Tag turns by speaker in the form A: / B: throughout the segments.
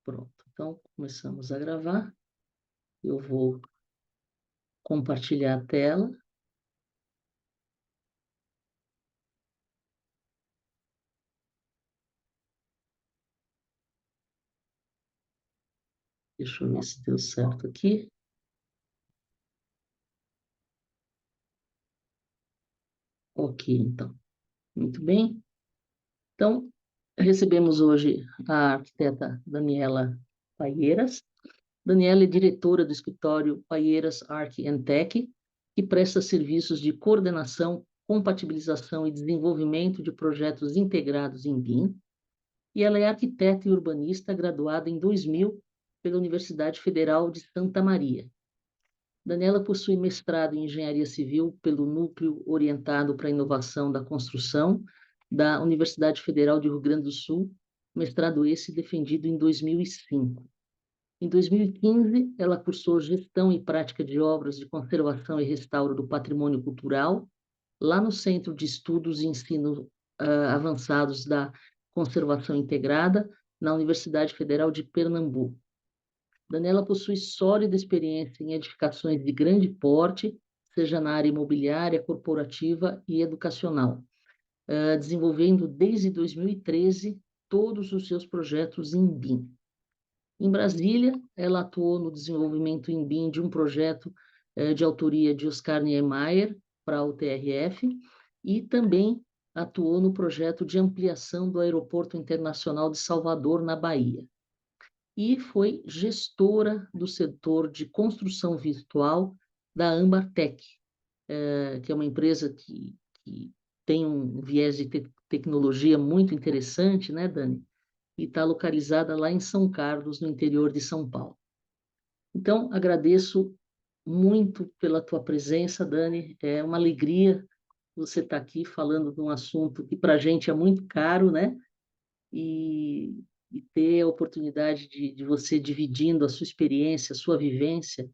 A: Pronto. Então, começamos a gravar. Eu vou compartilhar a tela. Deixa eu ver se deu certo aqui. Ok, então. Muito bem. Então, recebemos hoje a arquiteta Daniela Paieiras. Daniela é diretora do escritório Paieiras Arch and Tech, que presta serviços de coordenação, compatibilização e desenvolvimento de projetos integrados em BIM. E ela é arquiteta e urbanista graduada em 2000 pela Universidade Federal de Santa Maria. Daniela possui mestrado em Engenharia Civil pelo Núcleo Orientado para a Inovação da Construção da Universidade Federal de Rio Grande do Sul, mestrado esse defendido em 2005. Em 2015, ela cursou Gestão e Prática de Obras de Conservação e Restauro do Patrimônio Cultural, lá no Centro de Estudos e Ensino Avançados da Conservação Integrada, na Universidade Federal de Pernambuco. Daniela possui sólida experiência em edificações de grande porte, seja na área imobiliária, corporativa e educacional, desenvolvendo desde 2013 todos os seus projetos em BIM. Em Brasília, ela atuou no desenvolvimento em BIM de um projeto de autoria de Oscar Niemeyer para a UTRF e também atuou no projeto de ampliação do Aeroporto Internacional de Salvador, na Bahia. E foi gestora do setor de construção virtual da Ambartec, que é uma empresa que tem um viés de tecnologia muito interessante, né, Dani? E está localizada lá em São Carlos, no interior de São Paulo. Então, agradeço muito pela tua presença, Dani. É uma alegria você estar aqui falando de um assunto que para a gente é muito caro, né? E ter a oportunidade de você dividindo a sua experiência, a sua vivência,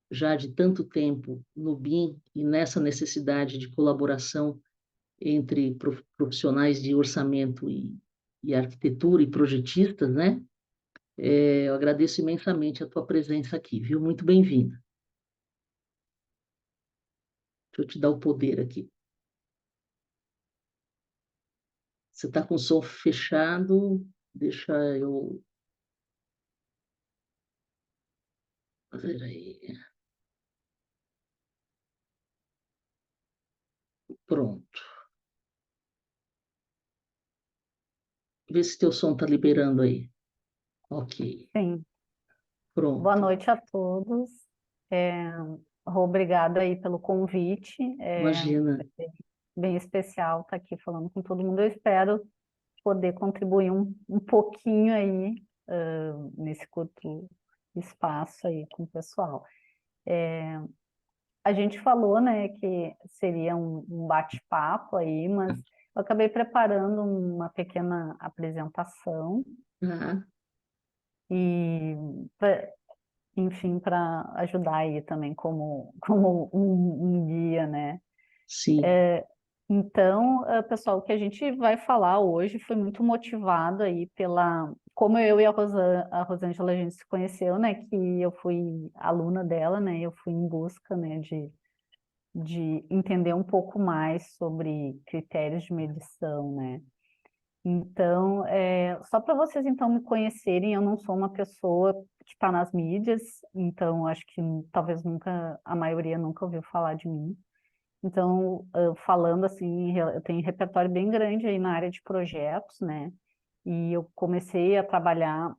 A: já de tanto tempo no BIM e nessa necessidade de colaboração entre profissionais de orçamento e arquitetura e projetistas, né? Eu agradeço imensamente a tua presença aqui, viu? Muito bem-vinda. Deixa eu te dar o poder aqui. Você está com o som fechado? Deixa eu... Ver aí. Pronto. Vê se teu som está liberando aí. Ok.
B: Sim. Boa
A: Pronto.
B: noite a todos. Obrigada aí pelo convite.
A: Imagina.
B: Bem especial estar aqui falando com todo mundo. Eu espero poder contribuir um pouquinho aí nesse curto espaço aí com o pessoal. A gente falou, né, que seria um bate-papo aí, mas eu acabei preparando uma pequena apresentação
A: Ah,
B: e enfim, para ajudar aí também como um guia, né?
A: sim.
B: Então, pessoal, o que a gente vai falar hoje foi muito motivado aí como eu e a Rosângela, a gente se conheceu, né? Que eu fui aluna dela, né? Eu fui em busca, né? De entender um pouco mais sobre critérios de medição, né? Então, só para vocês então me conhecerem, eu não sou uma pessoa que está nas mídias, então acho que talvez a maioria nunca ouviu falar de mim. Então, falando assim, eu tenho um repertório bem grande aí na área de projetos, né? E eu comecei a trabalhar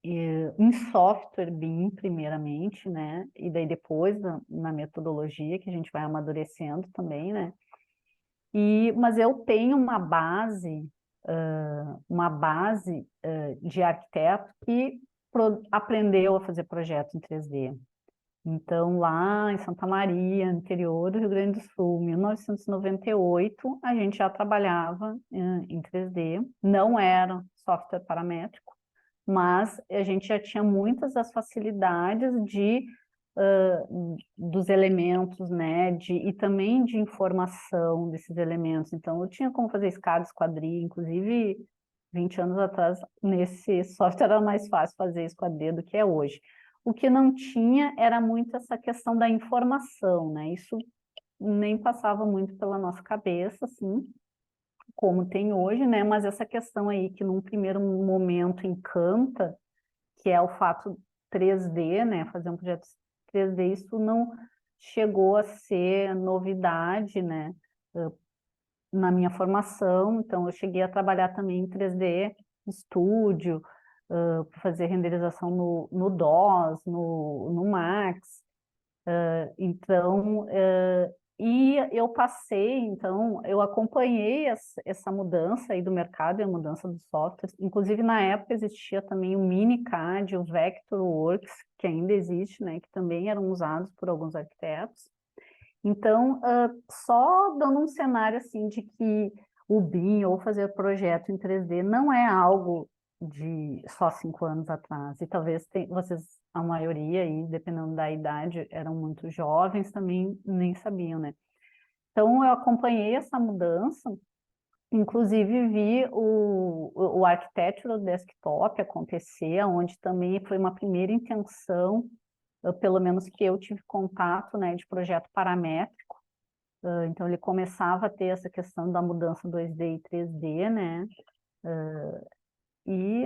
B: em software BIM, primeiramente, né? E daí depois na metodologia, que a gente vai amadurecendo também, né? Mas eu tenho uma base de arquiteto que aprendeu a fazer projetos em 3D. Então, lá em Santa Maria, interior do Rio Grande do Sul, 1998, a gente já trabalhava em 3D. Não era software paramétrico, mas a gente já tinha muitas das facilidades dos elementos, né, e também de informação desses elementos. Então, eu tinha como fazer escada, esquadria, inclusive 20 anos atrás, nesse software era mais fácil fazer isso com a D do que é hoje. O que não tinha era muito essa questão da informação, né? Isso nem passava muito pela nossa cabeça, assim, como tem hoje, né? Mas essa questão aí que num primeiro momento encanta, que é o fato 3D, né? Fazer um projeto 3D, isso não chegou a ser novidade, né? Na minha formação, então eu cheguei a trabalhar também em 3D Studio, para fazer renderização no DOS, no Max, então, e eu passei, então, eu acompanhei essa mudança aí do mercado e a mudança dos softwares. Inclusive, na época, existia também o MiniCAD, o Vectorworks, que ainda existe, né, que também eram usados por alguns arquitetos. Então, só dando um cenário, assim, de que o BIM ou fazer projeto em 3D não é algo de só 5 anos atrás. E talvez vocês, a maioria aí, dependendo da idade, eram muito jovens, também nem sabiam, né? Então, eu acompanhei essa mudança, inclusive vi o Architectural Desktop acontecer, onde também foi uma primeira intenção, pelo menos que eu tive contato, né, de projeto paramétrico. Então, ele começava a ter essa questão da mudança 2D e 3D, né? E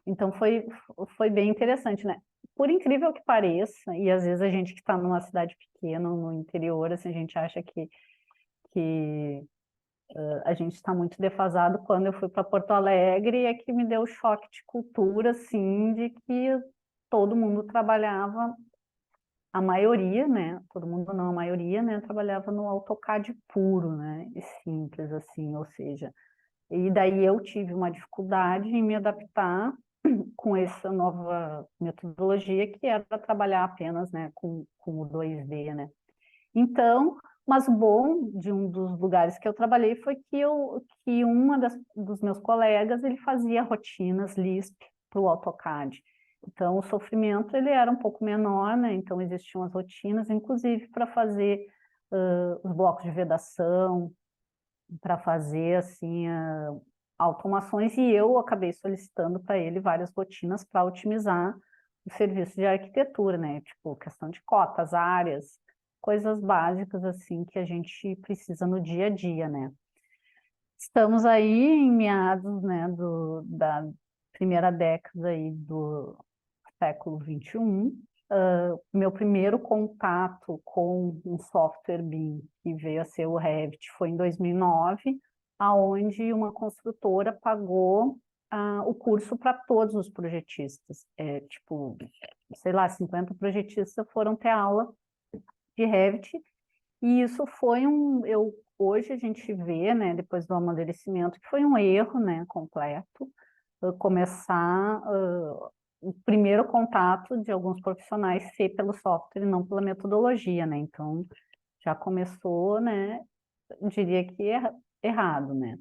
B: então foi bem interessante, né? Por incrível que pareça, e às vezes a gente que está numa cidade pequena, no interior, assim, a gente acha que a gente está muito defasado. Quando eu fui para Porto Alegre, é que me deu o choque de cultura, assim, de que todo mundo trabalhava, a maioria, né? Todo mundo não, a maioria, né? Trabalhava no AutoCAD puro, né? E simples, assim, ou seja, e daí eu tive uma dificuldade em me adaptar com essa nova metodologia, que era trabalhar apenas, né, com o 2D, né? Então, mas o bom de um dos lugares que eu trabalhei foi que uma dos meus colegas, ele fazia rotinas Lisp para o AutoCAD. Então, o sofrimento ele era um pouco menor, né? Então, existiam as rotinas, inclusive para fazer os blocos de vedação, para fazer assim automações, e eu acabei solicitando para ele várias rotinas para otimizar o serviço de arquitetura, né? Tipo, questão de cotas, áreas, coisas básicas assim que a gente precisa no dia a dia, né? Estamos aí em meados, né, da primeira década aí do século XXI. Meu primeiro contato com um software BIM que veio a ser o Revit foi em 2009, aonde uma construtora pagou o curso para todos os projetistas. Tipo, sei lá, 50 projetistas foram ter aula de Revit, e isso foi hoje a gente vê, né, depois do amadurecimento, que foi um erro, né, completo, começar o primeiro contato de alguns profissionais ser pelo software e não pela metodologia, né? Então, já começou, né, eu diria que errado, né?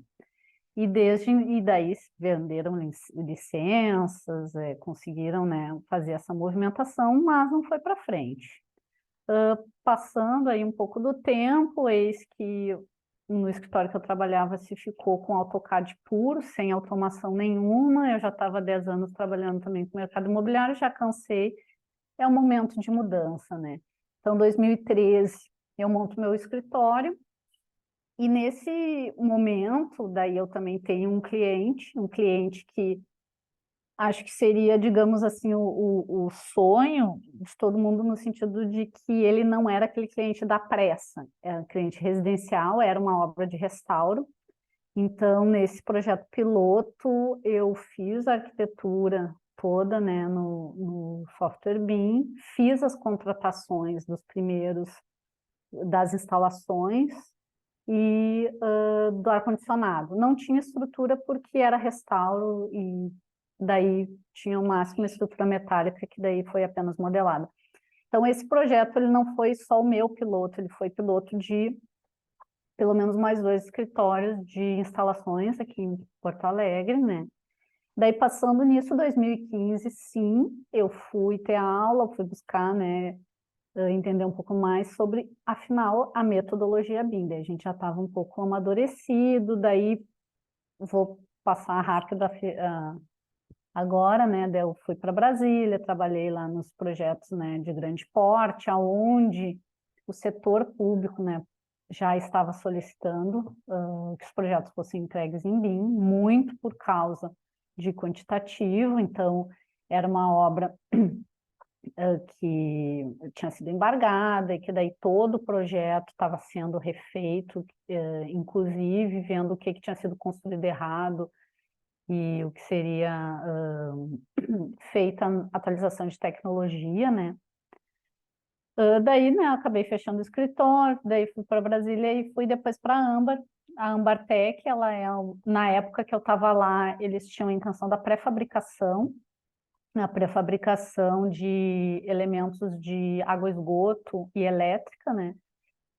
B: E daí venderam licenças, conseguiram, né, fazer essa movimentação, mas não foi para frente. Passando aí um pouco do tempo, eis que no escritório que eu trabalhava se ficou com AutoCAD puro, sem automação nenhuma. Eu já estava há 10 anos trabalhando também com o mercado imobiliário, já cansei. É um momento de mudança, né? Então, 2013, eu monto meu escritório, e nesse momento, daí eu também tenho um cliente que acho que seria, digamos assim, o sonho de todo mundo, no sentido de que ele não era aquele cliente da pressa, era um cliente residencial, era uma obra de restauro. Então, nesse projeto piloto, eu fiz a arquitetura toda, né, no software BIM, fiz as contratações das instalações e do ar-condicionado. Não tinha estrutura porque era restauro, e daí tinha o máximo estrutura metálica, que daí foi apenas modelada. Então, esse projeto ele não foi só o meu piloto, ele foi piloto de pelo menos mais 2 escritórios de instalações aqui em Porto Alegre, né? Daí, passando nisso, 2015, sim, eu fui ter aula, fui buscar, né, entender um pouco mais sobre, afinal, a metodologia BIM. Daí a gente já estava um pouco amadurecido, daí vou passar rápido agora, né? Daí eu fui para Brasília, trabalhei lá nos projetos, né, de grande porte, aonde o setor público, né, já estava solicitando que os projetos fossem entregues em BIM, muito por causa de quantitativo. Então era uma obra que tinha sido embargada e que daí todo o projeto estava sendo refeito, inclusive vendo o que tinha sido construído errado e o que seria feita a atualização de tecnologia, né? Daí, né, acabei fechando o escritório, daí fui para Brasília e fui depois para a Âmbar. A Ambartec, ela na época que eu estava lá, eles tinham a intenção da pré-fabricação, a pré-fabricação de elementos de água, esgoto e elétrica, né?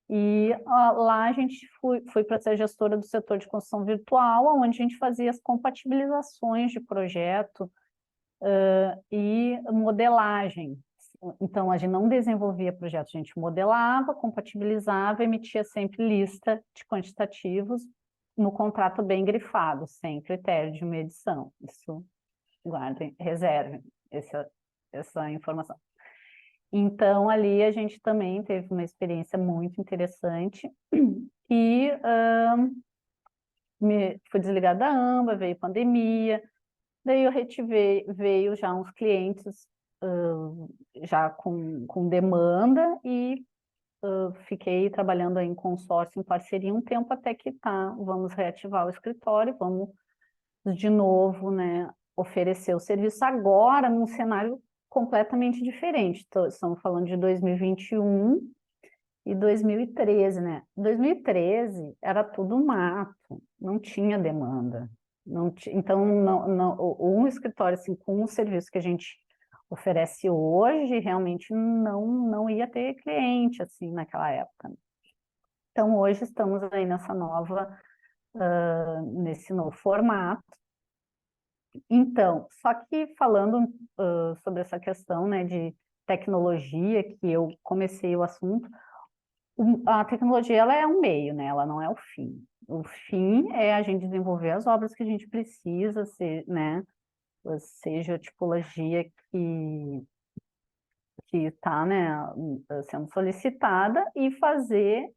B: E lá a gente fui para ser gestora do setor de construção virtual, onde a gente fazia as compatibilizações de projeto e modelagem. Então, a gente não desenvolvia projeto, a gente modelava, compatibilizava, emitia sempre lista de quantitativos no contrato bem grifado, sem critério de medição. Isso, guardem, reservem essa informação. Então, ali a gente também teve uma experiência muito interessante e fui desligada da AMBA, veio pandemia, daí eu veio já uns clientes já com demanda e fiquei trabalhando em consórcio, em parceria um tempo até que vamos reativar o escritório, vamos de novo, né, oferecer o serviço agora num cenário completamente diferente. Estamos falando de 2021 e 2013, né? 2013 era tudo mato, não tinha demanda. Então, um escritório assim, com o serviço que a gente oferece hoje, realmente não ia ter cliente assim naquela época. Então, hoje estamos aí nesse novo formato. Então, só que falando sobre essa questão, né, de tecnologia, que eu comecei o assunto, a tecnologia ela é um meio, né? Ela não é o fim. O fim é a gente desenvolver as obras que a gente precisa, né? Seja a tipologia que está, né, sendo solicitada e fazer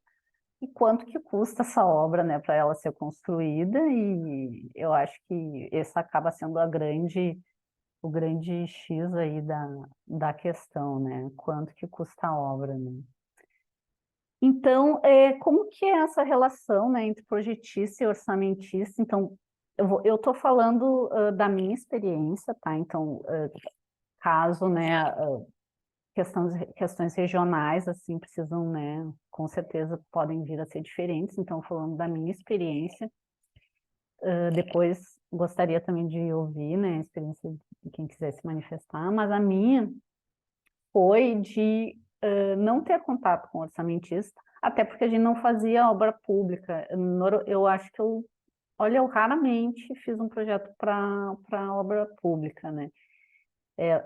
B: e quanto que custa essa obra, né, para ela ser construída. E eu acho que esse acaba sendo o grande X aí da questão, né? Quanto que custa a obra, né? Então, como que é essa relação, né, entre projetista e orçamentista? Então, eu estou falando da minha experiência, tá? Então, caso, né, questões regionais, assim, precisam, né, com certeza podem vir a ser diferentes. Então, falando da minha experiência, depois gostaria também de ouvir, né, a experiência de quem quiser se manifestar, mas a minha foi de não ter contato com o orçamentista, até porque a gente não fazia obra pública. Eu acho que eu raramente fiz um projeto para obra pública, né?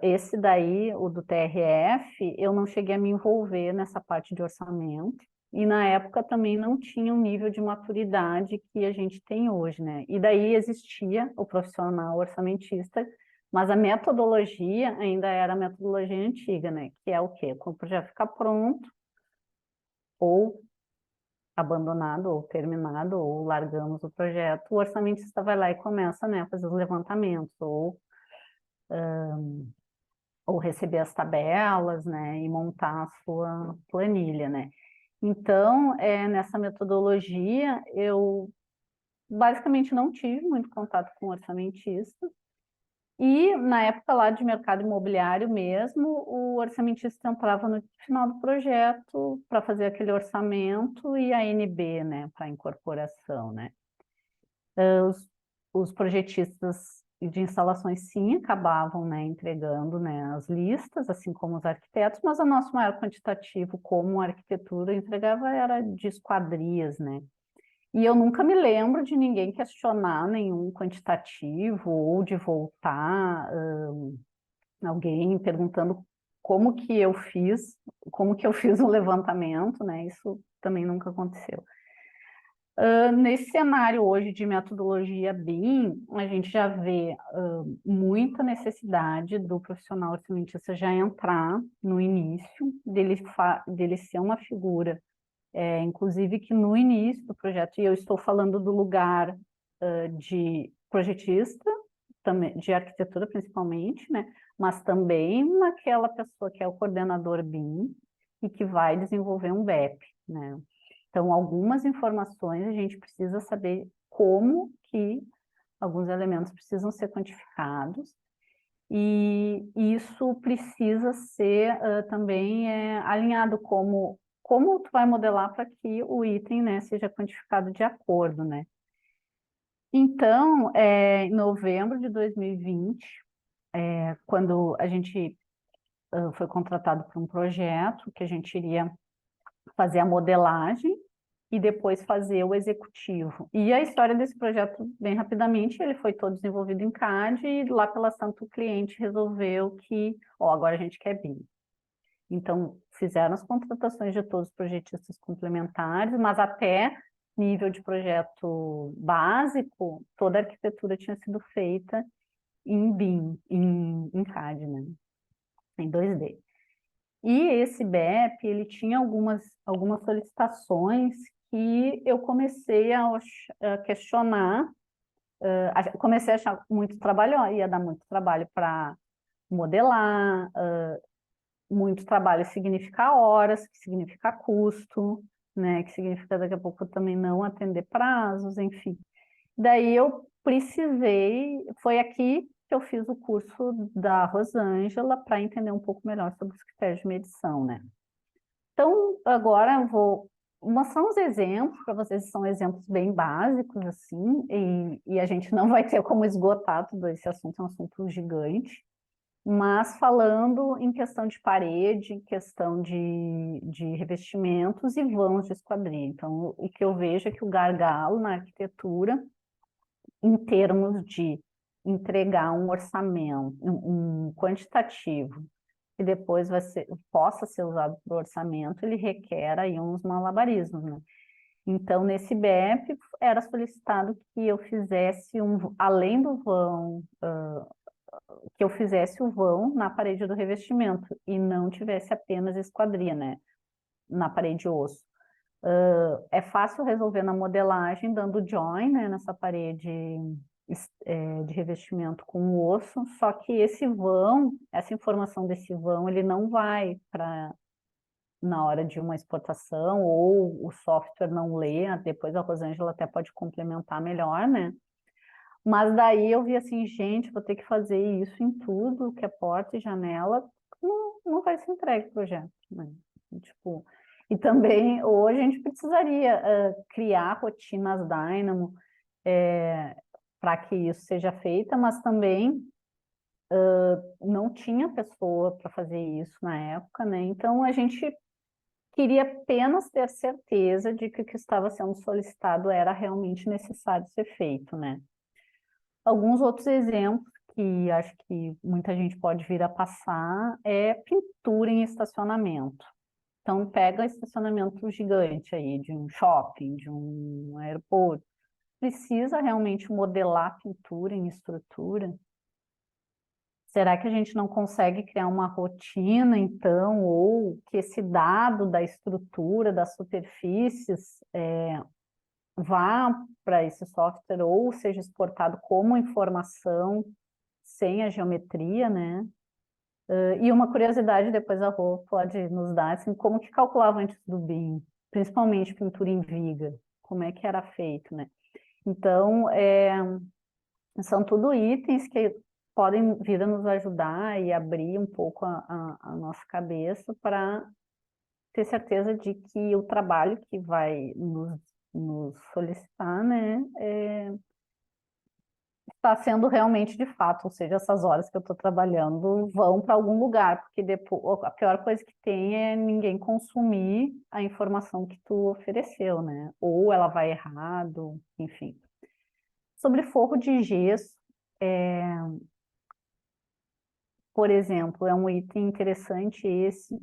B: Esse daí, o do TRF, eu não cheguei a me envolver nessa parte de orçamento, e na época também não tinha o nível de maturidade que a gente tem hoje, né? E daí existia o profissional orçamentista, mas a metodologia ainda era a metodologia antiga, né? Que é o quê? Quando o projeto fica pronto, ou abandonado, ou terminado, ou largamos o projeto, o orçamentista vai lá e começa, né, a fazer os levantamentos, ou receber as tabelas, né, e montar a sua planilha, né. Então, nessa metodologia, eu basicamente não tive muito contato com orçamentistas, e na época lá de mercado imobiliário mesmo, o orçamentista entrava no final do projeto para fazer aquele orçamento e a NB, né, para incorporação, né. Os projetistas de instalações, sim, acabavam, né, entregando, né, as listas, assim como os arquitetos, mas o nosso maior quantitativo, como a arquitetura entregava, era de esquadrias, né. E eu nunca me lembro de ninguém questionar nenhum quantitativo ou de voltar alguém perguntando como que eu fiz o levantamento, né, isso também nunca aconteceu. Nesse cenário hoje de metodologia BIM, a gente já vê muita necessidade do profissional orçamentista já entrar no início, dele ser uma figura, inclusive que no início do projeto, e eu estou falando do lugar de projetista, também, de arquitetura principalmente, né? Mas também naquela pessoa que é o coordenador BIM e que vai desenvolver um BEP, né? Então, algumas informações a gente precisa saber como que alguns elementos precisam ser quantificados, e isso precisa ser também alinhado como tu vai modelar para que o item, né, seja quantificado de acordo, né? Então, em novembro de 2020, quando a gente foi contratado para um projeto que a gente iria fazer a modelagem e depois fazer o executivo. E a história desse projeto, bem rapidamente, ele foi todo desenvolvido em CAD e lá pela Santo o cliente resolveu que, ó, agora a gente quer BIM. Então, fizeram as contratações de todos os projetistas complementares, mas até nível de projeto básico, toda a arquitetura tinha sido feita em BIM, em CAD, né? Em 2D. E esse BEP, ele tinha algumas solicitações que eu comecei a questionar, comecei a achar muito trabalho, ia dar muito trabalho para modelar, muito trabalho significa horas, que significa custo, né, que significa daqui a pouco também não atender prazos, enfim. Daí eu precisei, foi aqui que eu fiz o curso da Rosângela para entender um pouco melhor sobre os critérios de medição, né? Então, agora eu vou mostrar uns exemplos para vocês, são exemplos bem básicos, assim, e a gente não vai ter como esgotar todo esse assunto, é um assunto gigante, mas falando em questão de parede, questão de revestimentos e vãos de esquadria. Então, o que eu vejo é que o gargalo na arquitetura, em termos de entregar um orçamento, um quantitativo, que depois possa ser usado para o orçamento, ele requer aí uns malabarismos, né? Então, nesse BEP, era solicitado que eu fizesse além do vão, que eu fizesse o vão na parede do revestimento e não tivesse apenas esquadria, né? Na parede osso. É fácil resolver na modelagem, dando join, né, nessa parede de revestimento com o osso, só que esse vão, essa informação desse vão, ele não vai para na hora de uma exportação, ou o software não lê, depois a Rosângela até pode complementar melhor, né? Mas daí eu vi assim, gente, vou ter que fazer isso em tudo, que é porta e janela, não vai ser entregue o projeto, né? Tipo, e também hoje a gente precisaria criar rotinas Dynamo para que isso seja feito, mas também não tinha pessoa para fazer isso na época, né? Então a gente queria apenas ter certeza de que o que estava sendo solicitado era realmente necessário ser feito, né? Alguns outros exemplos que acho que muita gente pode vir a passar é pintura em estacionamento. Então, pega estacionamento gigante aí, de um shopping, de um aeroporto. Precisa realmente modelar pintura em estrutura? Será que a gente não consegue criar uma rotina, então, ou que esse dado da estrutura, das superfícies, vá para esse software ou seja exportado como informação sem a geometria, né? E uma curiosidade, depois a Rô pode nos dar, assim, como que calculava antes do BIM, principalmente pintura em viga, como é que era feito, né? Então, são tudo itens que podem vir a nos ajudar e abrir um pouco a nossa cabeça para ter certeza de que o trabalho que vai nos solicitar, né, está sendo realmente de fato, ou seja, essas horas que eu estou trabalhando vão para algum lugar, porque depois, a pior coisa que tem é ninguém consumir a informação que tu ofereceu, né? Ou ela vai errado, enfim. Sobre forro de gesso, por exemplo, é um item interessante esse,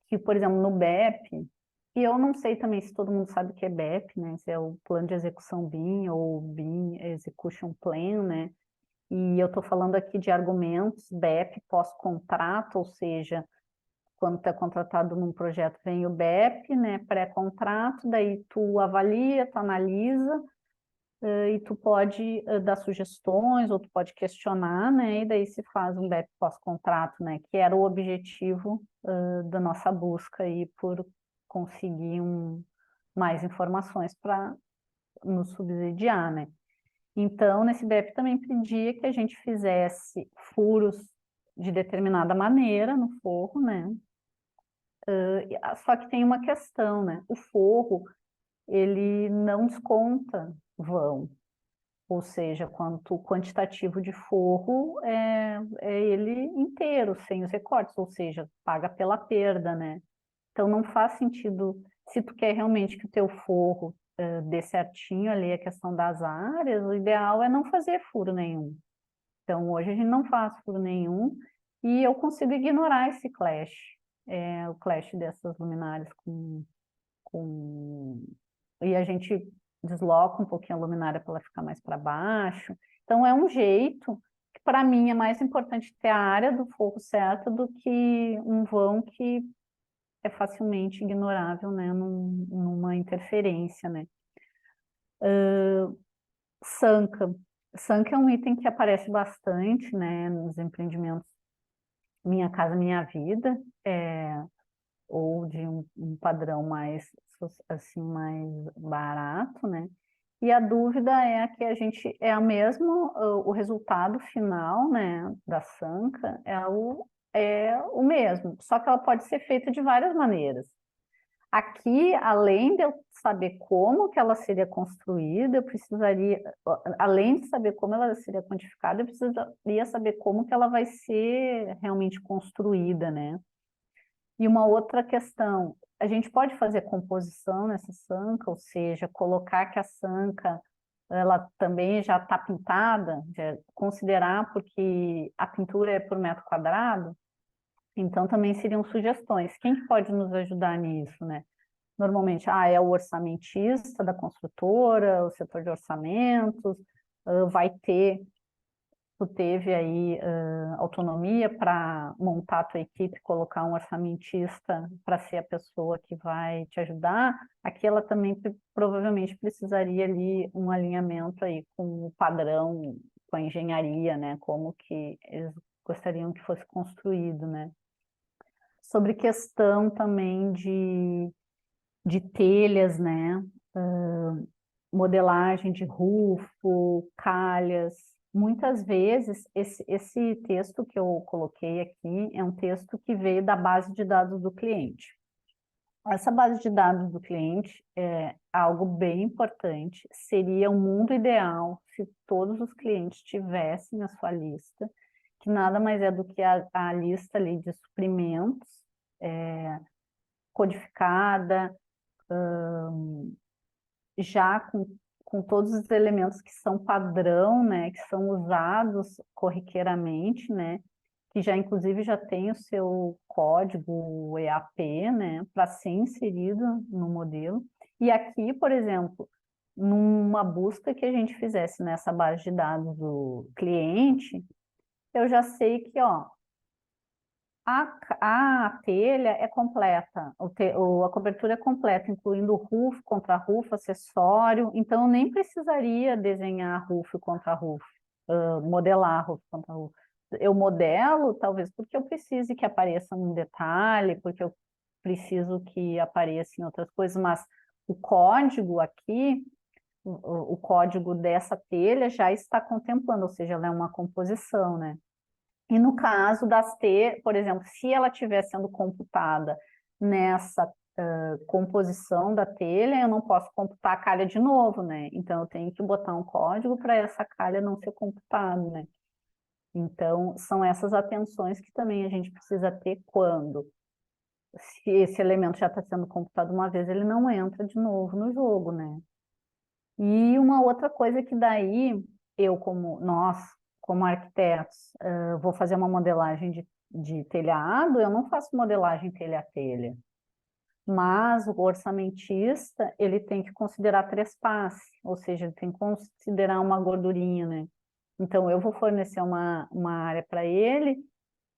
B: que, por exemplo, no BEP, E eu não sei também se todo mundo sabe o que é BEP, né? Se é o Plano de Execução BIM ou BIM Execution Plan, né? E eu estou falando aqui de argumentos BEP pós-contrato, ou seja, quando tu é contratado num projeto, vem o BEP, né, pré-contrato, daí tu avalia, tu analisa, e tu pode dar sugestões, ou tu pode questionar, né, e daí se faz um BEP pós-contrato, né, que era o objetivo da nossa busca aí por conseguir mais informações para nos subsidiar, né. Então, nesse BEP também pedia que a gente fizesse furos de determinada maneira no forro, né, só que tem uma questão, né? O forro, ele não desconta vão, ou seja, quanto quantitativo de forro é ele inteiro, sem os recortes, ou seja, paga pela perda, né? Então não faz sentido, se tu quer realmente que o teu forro dê certinho ali a questão das áreas, o ideal é não fazer furo nenhum. Então hoje a gente não faz furo nenhum e eu consigo ignorar esse clash, o clash dessas luminárias com... E a gente desloca um pouquinho a luminária para ela ficar mais para baixo. Então, é um jeito que, para mim, é mais importante ter a área do forro certa do que um vão que é facilmente ignorável, né, numa interferência, né. Sanca. Sanca é um item que aparece bastante, né, nos empreendimentos Minha Casa Minha Vida, ou de um padrão mais, assim, mais barato, né? E a dúvida é que a gente é a mesmo, o resultado final, né, da sanca é o mesmo, só que ela pode ser feita de várias maneiras. Aqui, além de eu saber como que ela seria construída, eu precisaria, além de saber como ela seria quantificada, eu precisaria saber como que ela vai ser realmente construída, né? E uma outra questão, a gente pode fazer composição nessa sanca, ou seja, colocar que a sanca ela também já está pintada, considerar porque a pintura é por metro quadrado, então também seriam sugestões. Quem que pode nos ajudar nisso, né? Normalmente, é o orçamentista da construtora, o setor de orçamentos, vai ter tu teve aí autonomia para montar a tua equipe, colocar um orçamentista para ser a pessoa que vai te ajudar, aqui ela também provavelmente precisaria ali um alinhamento aí com o padrão, com a engenharia, né? Como que eles gostariam que fosse construído, né? Sobre questão também de telhas, né? Modelagem de rufo, calhas. Muitas vezes, esse texto que eu coloquei aqui é um texto que veio da base de dados do cliente. Essa base de dados do cliente é algo bem importante, seria um mundo ideal se todos os clientes tivessem a sua lista, que nada mais é do que a lista ali de suprimentos, codificada, já com todos os elementos que são padrão, né, que são usados corriqueiramente, né, que já inclusive já tem o seu código EAP, né, para ser inserido no modelo. E aqui, por exemplo, numa busca que a gente fizesse nessa base de dados do cliente, eu já sei que, ó, a telha é completa, a cobertura é completa, incluindo roof, contra-roof, acessório, então eu nem precisaria desenhar roof contra roof, modelar roof contra roof. Eu modelo, talvez porque eu precise que apareça um detalhe, porque eu preciso que apareça em outras coisas, mas o código aqui, o código dessa telha já está contemplando, ou seja, ela é uma composição, né? E no caso das T, por exemplo, se ela estiver sendo computada nessa composição da telha, eu não posso computar a calha de novo, né? Então, eu tenho que botar um código para essa calha não ser computada, né? Então, são essas atenções que também a gente precisa ter quando, se esse elemento já está sendo computado uma vez, ele não entra de novo no jogo, né? E uma outra coisa que daí, nós, como arquitetos, vou fazer uma modelagem de telhado, eu não faço modelagem telha a telha. Mas o orçamentista, ele tem que considerar trespasse, ou seja, ele tem que considerar uma gordurinha, né? Então, eu vou fornecer uma área para ele,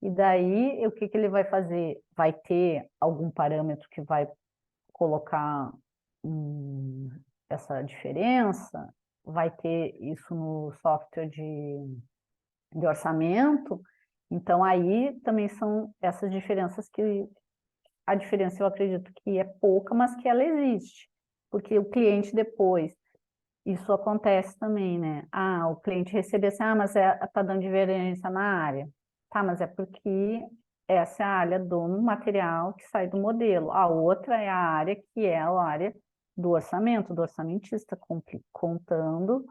B: e daí, o que que ele vai fazer? Vai ter algum parâmetro que vai colocar essa diferença? Vai ter isso no software de orçamento? Então, aí também são essas diferenças que a diferença eu acredito que é pouca, mas que ela existe. Porque o cliente depois, isso acontece também, né? Ah, o cliente recebe assim, ah, mas tá dando diferença na área. Tá, mas é porque essa é a área do material que sai do modelo. A outra é a área que é a área do orçamento, do orçamentista, contando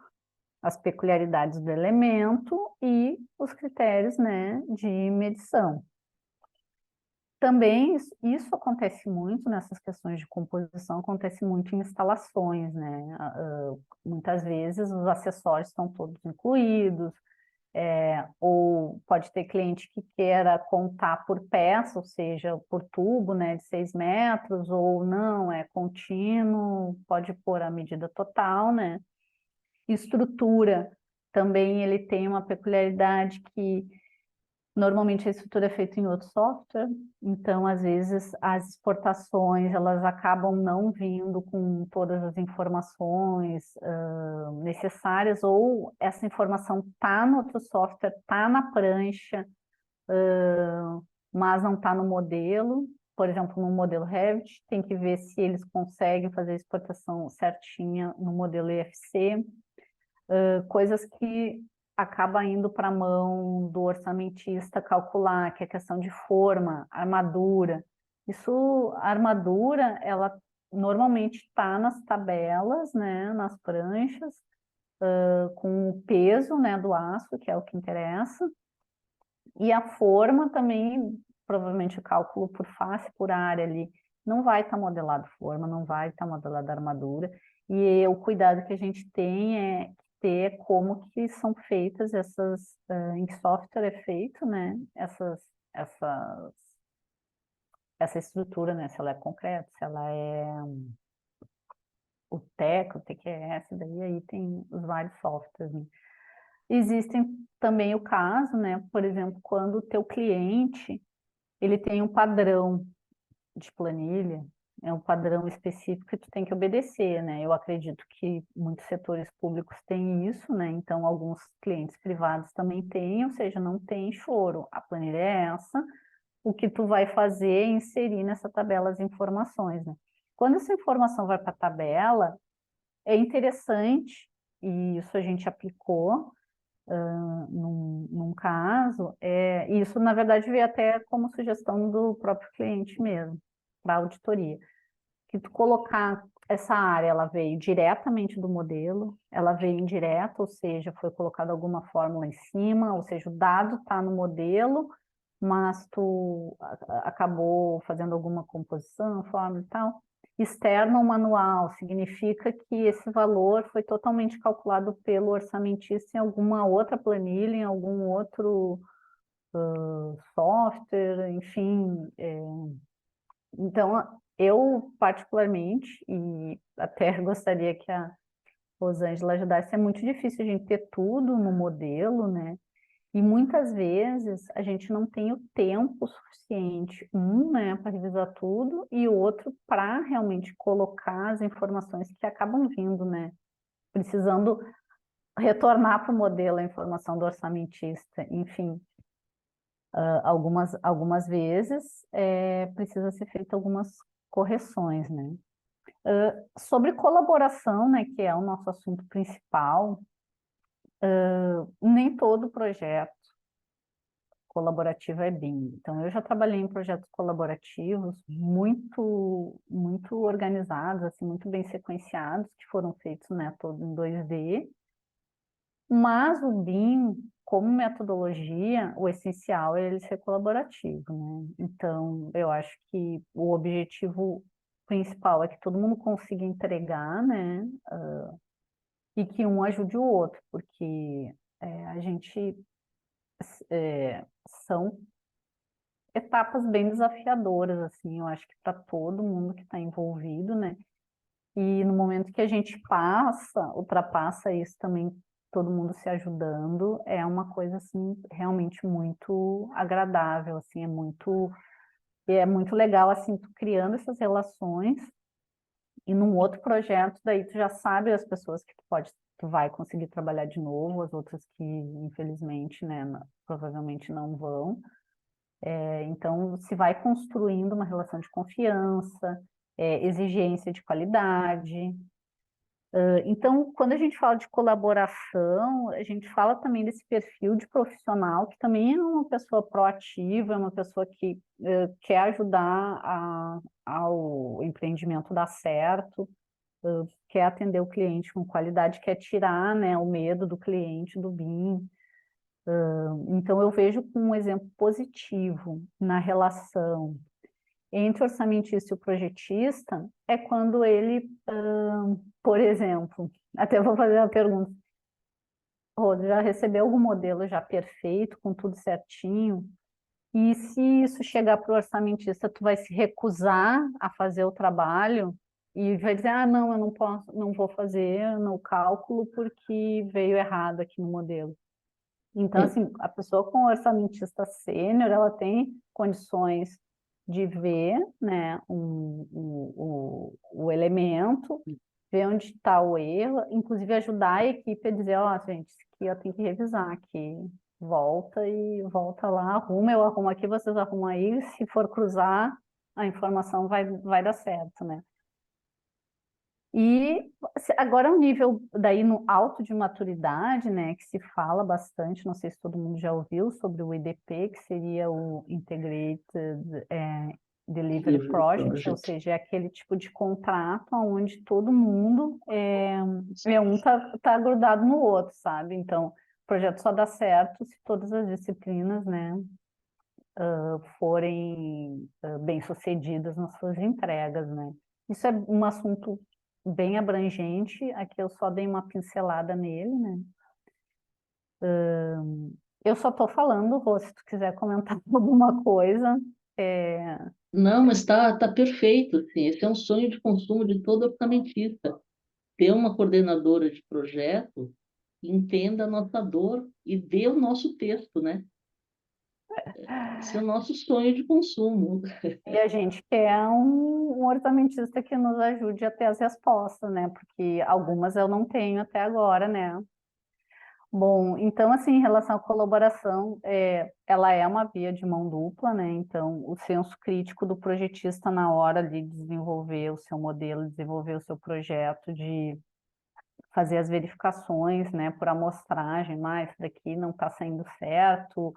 B: as peculiaridades do elemento e os critérios, né, de medição. Também isso acontece muito nessas questões de composição, acontece muito em instalações, né? Muitas vezes os acessórios estão todos incluídos, ou pode ter cliente que queira contar por peça, ou seja, por tubo, né, de 6 metros, ou não, é contínuo, pode pôr a medida total, né? Estrutura, também ele tem uma peculiaridade que normalmente a estrutura é feita em outro software, então às vezes as exportações elas acabam não vindo com todas as informações necessárias, ou essa informação está no outro software, está na prancha, mas não está no modelo. Por exemplo, no modelo Revit, tem que ver se eles conseguem fazer a exportação certinha no modelo EFC, coisas que acaba indo para a mão do orçamentista calcular, que é questão de forma, armadura. Isso, a armadura, ela normalmente está nas tabelas, né, nas pranchas, com o peso, né, do aço, que é o que interessa, e a forma também, provavelmente o cálculo por face, por área ali, não vai estar modelado forma, não vai estar modelada armadura, e o cuidado que a gente tem é ter como que são feitas essas, em que software é feito, né, essa estrutura, né, se ela é concreta, se ela é o TEC, o TQS, daí aí tem os vários softwares, né. Existem também o caso, né, por exemplo, quando o teu cliente, ele tem um padrão de planilha, é um padrão específico que tu tem que obedecer, né? Eu acredito que muitos setores públicos têm isso, né? Então, alguns clientes privados também têm, ou seja, não tem choro. A planilha é essa, o que tu vai fazer é inserir nessa tabela as informações, né? Quando essa informação vai para a tabela, é interessante, e isso a gente aplicou, num caso, isso na verdade veio até como sugestão do próprio cliente mesmo, para a auditoria, que tu colocar essa área, ela veio diretamente do modelo, ela veio indireta, ou seja, foi colocada alguma fórmula em cima, ou seja, o dado está no modelo, mas tu acabou fazendo alguma composição, fórmula e tal. Externo ao manual, significa que esse valor foi totalmente calculado pelo orçamentista em alguma outra planilha, em algum outro software, enfim. Então, eu particularmente, e até gostaria que a Rosângela ajudasse, é muito difícil a gente ter tudo no modelo, né? E muitas vezes a gente não tem o tempo suficiente, né, para revisar tudo, e outro para realmente colocar as informações que acabam vindo, né? Precisando retornar para o modelo a informação do orçamentista, enfim. Algumas vezes precisa ser feita algumas correções, né? Sobre colaboração, né, que é o nosso assunto principal, nem todo projeto colaborativo é BIM. Então, eu já trabalhei em projetos colaborativos muito organizados, assim, muito bem sequenciados, que foram feitos, né, todo em 2D, mas o BIM, como metodologia, o essencial é ele ser colaborativo, né? Então, eu acho que o objetivo principal é que todo mundo consiga entregar, né? E que um ajude o outro, porque a gente são etapas bem desafiadoras, assim, eu acho que para todo mundo que está envolvido, né? E no momento que a gente ultrapassa isso também, todo mundo se ajudando, é uma coisa, assim, realmente muito agradável, assim, é muito legal, assim, tu criando essas relações e num outro projeto, daí tu já sabe as pessoas que tu vai conseguir trabalhar de novo, as outras que, infelizmente, né, provavelmente não vão. Então, se vai construindo uma relação de confiança, exigência de qualidade. Então, quando a gente fala de colaboração, a gente fala também desse perfil de profissional que também é uma pessoa proativa, é uma pessoa que quer ajudar ao empreendimento dar certo, quer atender o cliente com qualidade, quer tirar, né, o medo do cliente do BIM. Então, eu vejo como um exemplo positivo na relação entre o orçamentista e o projetista é quando ele, por exemplo, até vou fazer uma pergunta, Rô, já recebeu algum modelo já perfeito, com tudo certinho? E se isso chegar para o orçamentista, tu vai se recusar a fazer o trabalho e vai dizer, ah, não, eu não posso, não vou fazer no cálculo porque veio errado aqui no modelo. Então,
A: É,
B: assim, a pessoa com orçamentista sênior, ela tem condições de ver, né, o elemento, ver onde está o erro, inclusive ajudar a equipe a dizer, ó, gente, isso aqui eu tenho que revisar aqui, volta lá, arruma, eu arrumo aqui, vocês arrumam aí, se for cruzar, a informação vai dar certo, né? E agora o nível daí no alto de maturidade, né, que se fala bastante, não sei se todo mundo já ouviu sobre o IDP, que seria o Integrated Delivery
A: Delivery
B: Project, ou
A: Project.
B: seja, é aquele tipo de contrato onde todo mundo um tá grudado no outro, sabe? Então, o projeto só dá certo se todas as disciplinas, né, forem bem-sucedidas nas suas entregas, né? Isso é um assunto bem abrangente, aqui eu só dei uma pincelada nele, né? Eu só estou falando, Rô, se tu quiser comentar alguma coisa.
A: Não, mas tá perfeito, assim. Esse é um sonho de consumo de todo orçamentista. Ter uma coordenadora de projeto que entenda a nossa dor e dê o nosso texto, né? Esse é o nosso sonho de consumo.
B: E a gente quer um orçamentista que nos ajude a ter as respostas, né? Porque algumas eu não tenho até agora, né? Bom, então, assim, em relação à colaboração, ela é uma via de mão dupla, né? Então, o senso crítico do projetista na hora de desenvolver o seu modelo, desenvolver o seu projeto, de fazer as verificações, né, por amostragem, mas isso daqui não está saindo certo,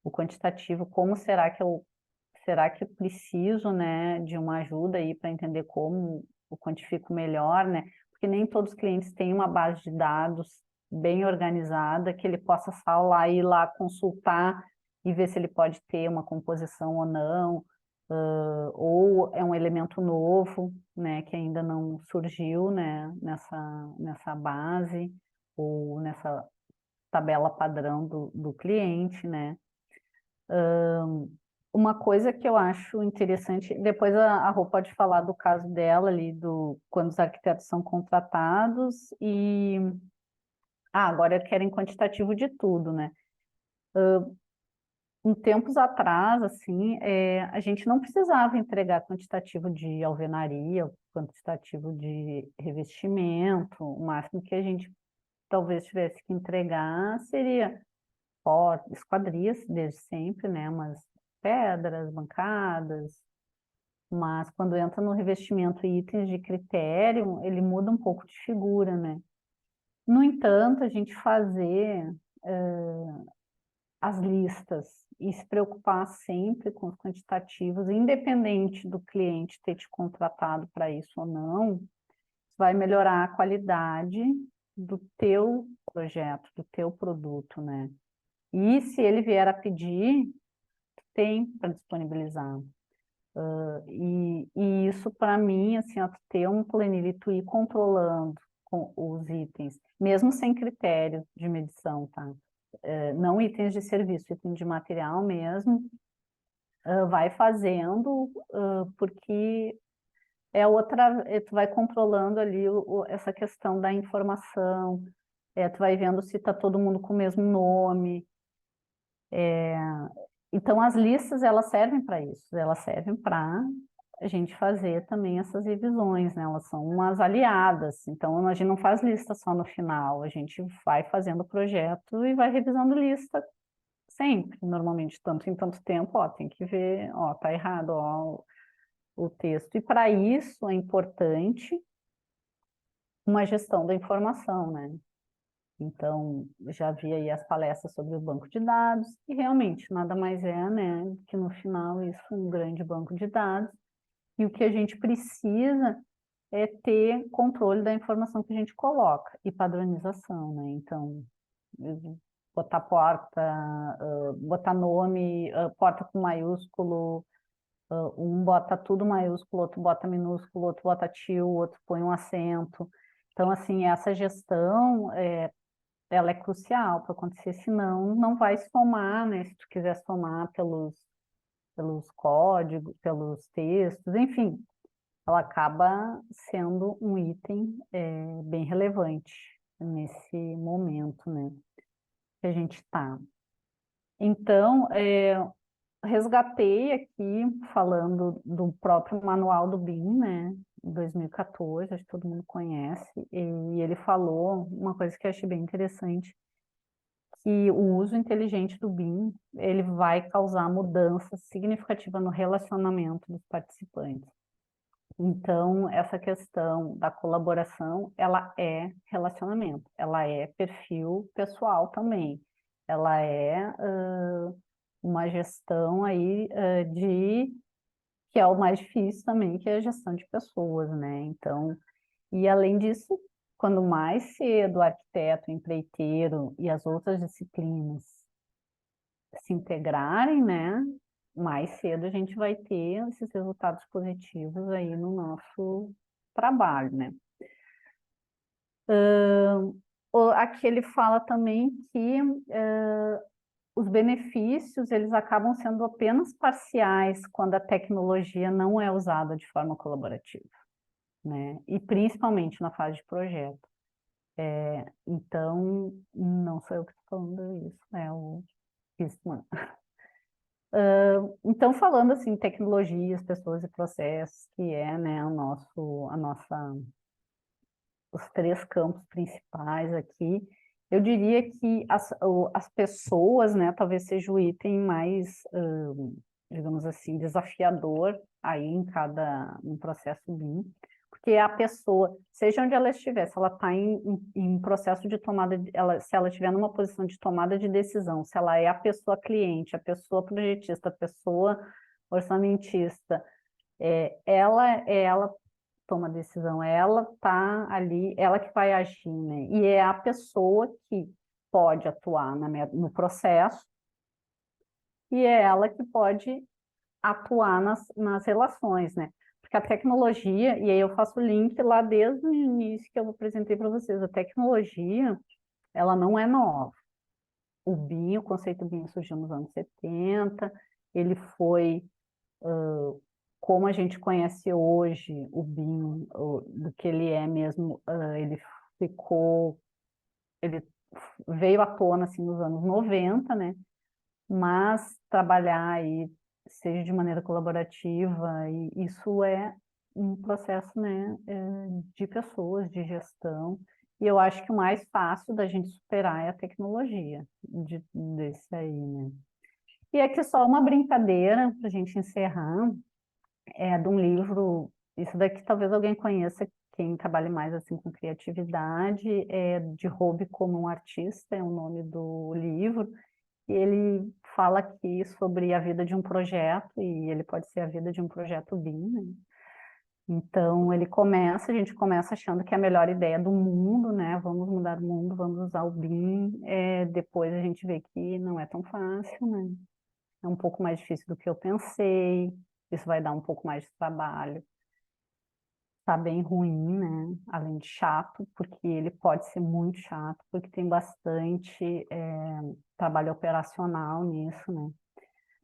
B: o quantitativo, como será que eu preciso, né, de uma ajuda aí para entender como eu quantifico melhor, né? Porque nem todos os clientes têm uma base de dados bem organizada que ele possa só ir lá consultar e ver se ele pode ter uma composição ou não, ou é um elemento novo, né, que ainda não surgiu, né, nessa base ou nessa tabela padrão do cliente, né? Uma coisa que eu acho interessante, depois a Rô pode falar do caso dela ali, quando os arquitetos são contratados e agora querem quantitativo de tudo, né? Em tempos atrás, assim, a gente não precisava entregar quantitativo de alvenaria, quantitativo de revestimento, o máximo que a gente talvez tivesse que entregar seria esquadrias, desde sempre, né? Mas pedras, bancadas, mas quando entra no revestimento e itens de critério, ele muda um pouco de figura, né? No entanto, a gente fazer as listas e se preocupar sempre com os quantitativos, independente do cliente ter te contratado para isso ou não, vai melhorar a qualidade do teu projeto, do teu produto, né? E se ele vier a pedir, tem para disponibilizar. E isso, para mim, assim, ó, ter um planilha, tu ir controlando os itens, mesmo sem critério de medição, tá? Não itens de serviço, itens de material mesmo, vai fazendo, porque tu vai controlando ali essa questão da informação, tu vai vendo se está todo mundo com o mesmo nome. Então, as listas, elas servem para isso, elas servem para a gente fazer também essas revisões, né? Elas são umas aliadas, então a gente não faz lista só no final, a gente vai fazendo o projeto e vai revisando lista sempre, normalmente, tanto em tanto tempo, ó, tem que ver, ó, tá errado, ó, o texto. E para isso é importante uma gestão da informação, né? Então, já vi aí as palestras sobre o banco de dados, e realmente nada mais é, né, que no final isso um grande banco de dados, e o que a gente precisa é ter controle da informação que a gente coloca, e padronização, né? Então, botar porta, botar nome, porta com maiúsculo, um bota tudo maiúsculo, outro bota minúsculo, outro bota tio, outro põe um acento. Então, assim, essa gestão, ela é crucial para acontecer, senão não vai somar, né? Se tu quiser somar pelos códigos, pelos textos, enfim, ela acaba sendo um item bem relevante nesse momento, né, que a gente está. Então, resgatei aqui, falando do próprio manual do BIM, né, 2014, acho que todo mundo conhece, e ele falou uma coisa que eu achei bem interessante, que o uso inteligente do BIM, ele vai causar mudança significativa no relacionamento dos participantes. Então, essa questão da colaboração, ela é relacionamento, ela é perfil pessoal também, ela é uma gestão aí que é o mais difícil também, que é a gestão de pessoas, né? Então, e além disso, quando mais cedo o arquiteto, o empreiteiro e as outras disciplinas se integrarem, né? Mais cedo a gente vai ter esses resultados positivos aí no nosso trabalho, né? Aqui ele fala também que os benefícios, eles acabam sendo apenas parciais quando a tecnologia não é usada de forma colaborativa, né? E principalmente na fase de projeto. Então, não sou eu que estou falando isso, é o Eastman. Então, falando assim, tecnologias, pessoas e processos, que é, né, os três campos principais aqui, eu diria que as pessoas, né, talvez seja o item mais, digamos assim, desafiador aí no processo BIM, porque a pessoa, seja onde ela estiver, se ela está em processo de tomada, se ela estiver numa posição de tomada de decisão, se ela é a pessoa cliente, a pessoa projetista, a pessoa orçamentista, ela toma decisão, ela está ali, ela que vai agir, né? E é a pessoa que pode atuar no processo e é ela que pode atuar nas relações, né? Porque a tecnologia, e aí eu faço o link lá desde o início que eu apresentei para vocês, a tecnologia, ela não é nova. O BIM, o conceito BIM surgiu nos anos 70, ele foi como a gente conhece hoje o BIM, do que ele é mesmo, ele veio à tona assim nos anos 90, né? Mas trabalhar aí, seja de maneira colaborativa, e isso é um processo, né, de pessoas, de gestão, e eu acho que o mais fácil da gente superar é a tecnologia desse aí, né? E aqui só uma brincadeira para a gente encerrar, de um livro, isso daqui talvez alguém conheça, quem trabalha mais assim com criatividade, é de Hobby como um Artista, é o nome do livro, e ele fala aqui sobre a vida de um projeto, e ele pode ser a vida de um projeto BIM, né? Então, a gente começa achando que é a melhor ideia do mundo, né? Vamos mudar o mundo, vamos usar o BIM. Depois a gente vê que não é tão fácil, né? É um pouco mais difícil do que eu pensei, isso vai dar um pouco mais de trabalho. Tá bem ruim, né? Além de chato, porque ele pode ser muito chato, porque tem bastante trabalho operacional nisso, né?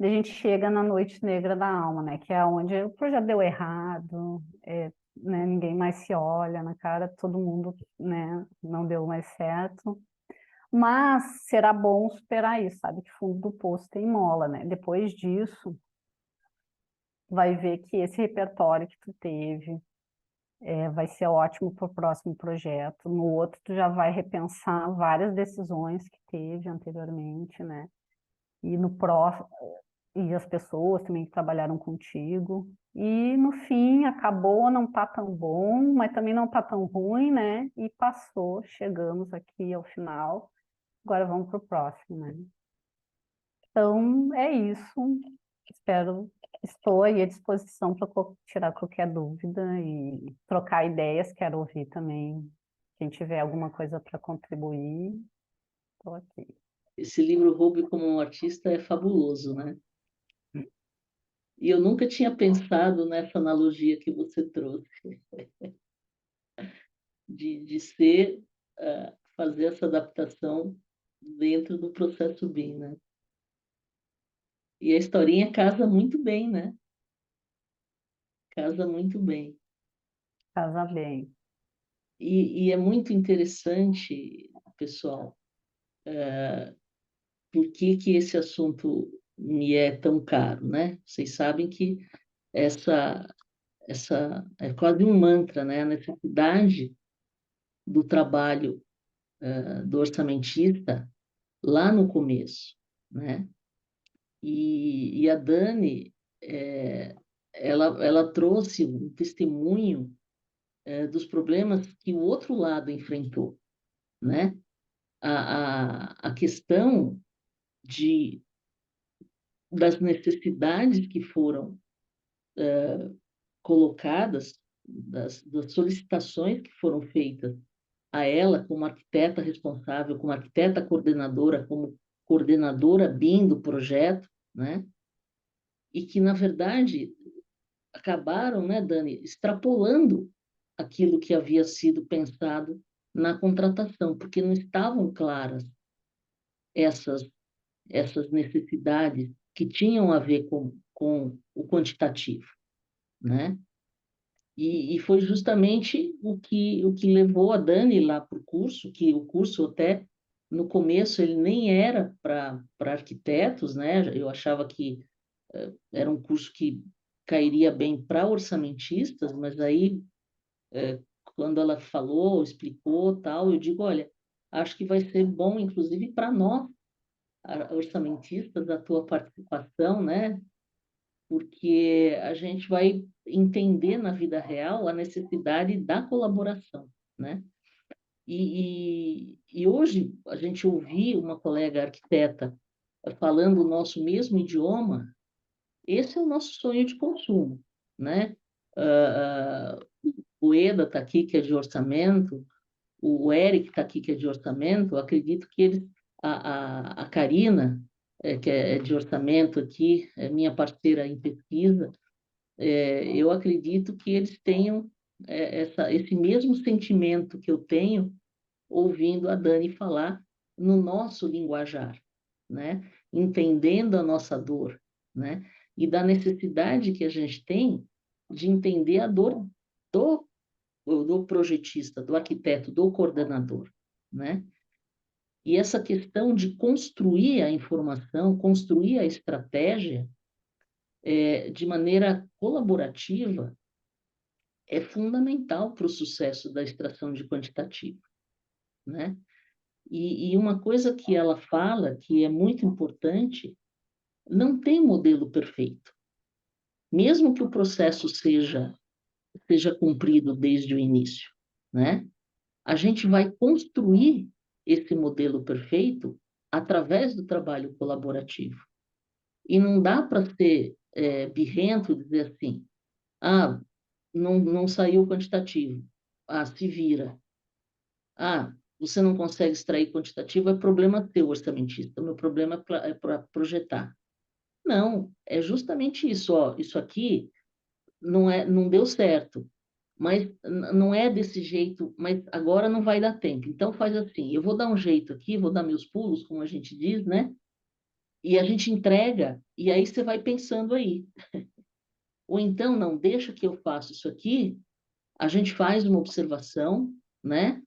B: Daí a gente chega na noite negra da alma, né? Que é onde o projeto deu errado, né? Ninguém mais se olha na cara, todo mundo, né? Não deu mais certo. Mas será bom superar isso, sabe? Que fundo do poço tem mola, né? Depois disso, vai ver que esse repertório que tu teve vai ser ótimo para o próximo projeto. No outro, tu já vai repensar várias decisões que teve anteriormente, né? E no próximo, e as pessoas também que trabalharam contigo. E no fim, acabou, não tá tão bom, mas também não tá tão ruim, né? E passou, chegamos aqui ao final. Agora vamos para o próximo, né? Então, é isso. Espero, estou aí à disposição para tirar qualquer dúvida e trocar ideias. Quero ouvir também. Quem tiver alguma coisa para contribuir, estou aqui.
A: Esse livro Roube como um Artista é fabuloso, né? E eu nunca tinha pensado nessa analogia que você trouxe, de ser, fazer essa adaptação dentro do processo BIM, né? E a historinha casa muito bem, né? Casa muito bem.
B: Casa bem.
A: E é muito interessante, pessoal, por que que esse assunto me é tão caro, né? Vocês sabem que essa, essa é quase um mantra, né? A necessidade do trabalho do orçamentista lá no começo, né? E a Dani, é, ela trouxe um testemunho dos problemas que o outro lado enfrentou, né? A questão de, das necessidades que foram colocadas, das solicitações que foram feitas a ela como arquiteta responsável, como arquiteta coordenadora, como coordenadora BIM do projeto, né? E que, na verdade, acabaram, né, Dani, extrapolando aquilo que havia sido pensado na contratação, porque não estavam claras essas, essas necessidades que tinham a ver com o quantitativo, né? E foi justamente o que levou a Dani lá para o curso, que o curso até no começo ele nem era para arquitetos, né? Eu achava que era um curso que cairia bem para orçamentistas, mas aí quando ela falou, explicou, tal, eu digo, olha, acho que vai ser bom, inclusive para nós, orçamentistas, a tua participação, né? Porque a gente vai entender na vida real a necessidade da colaboração, né? E hoje a gente ouvir uma colega arquiteta falando o nosso mesmo idioma, esse é o nosso sonho de consumo, né? O Eda está aqui, que é de orçamento, o Eric está aqui, que é de orçamento, eu acredito que eles, a Karina, que é de orçamento aqui, é minha parceira em pesquisa, eu acredito que eles tenham esse mesmo sentimento que eu tenho ouvindo a Dani falar no nosso linguajar, né? Entendendo a nossa dor, né? E da necessidade que a gente tem de entender a dor do, do projetista, do arquiteto, do coordenador, né? E essa questão de construir a informação, construir a estratégia de maneira colaborativa é fundamental para o sucesso da extração de quantitativo, né? E uma coisa que ela fala, que é muito importante, não tem modelo perfeito. Mesmo que o processo seja cumprido desde o início, né? A gente vai construir esse modelo perfeito através do trabalho colaborativo. E não dá para ser birrento e dizer assim, ah, não saiu o quantitativo, ah, se vira. Ah, você não consegue extrair quantitativo, é problema teu, orçamentista. O meu problema é para projetar. Não, é justamente isso. Ó, isso aqui não deu certo, mas não é desse jeito, mas agora não vai dar tempo. Então faz assim, eu vou dar um jeito aqui, vou dar meus pulos, como a gente diz, né? e a gente entrega, e aí você vai pensando aí. Ou então, não, deixa que eu faço isso aqui, a gente faz uma observação, né?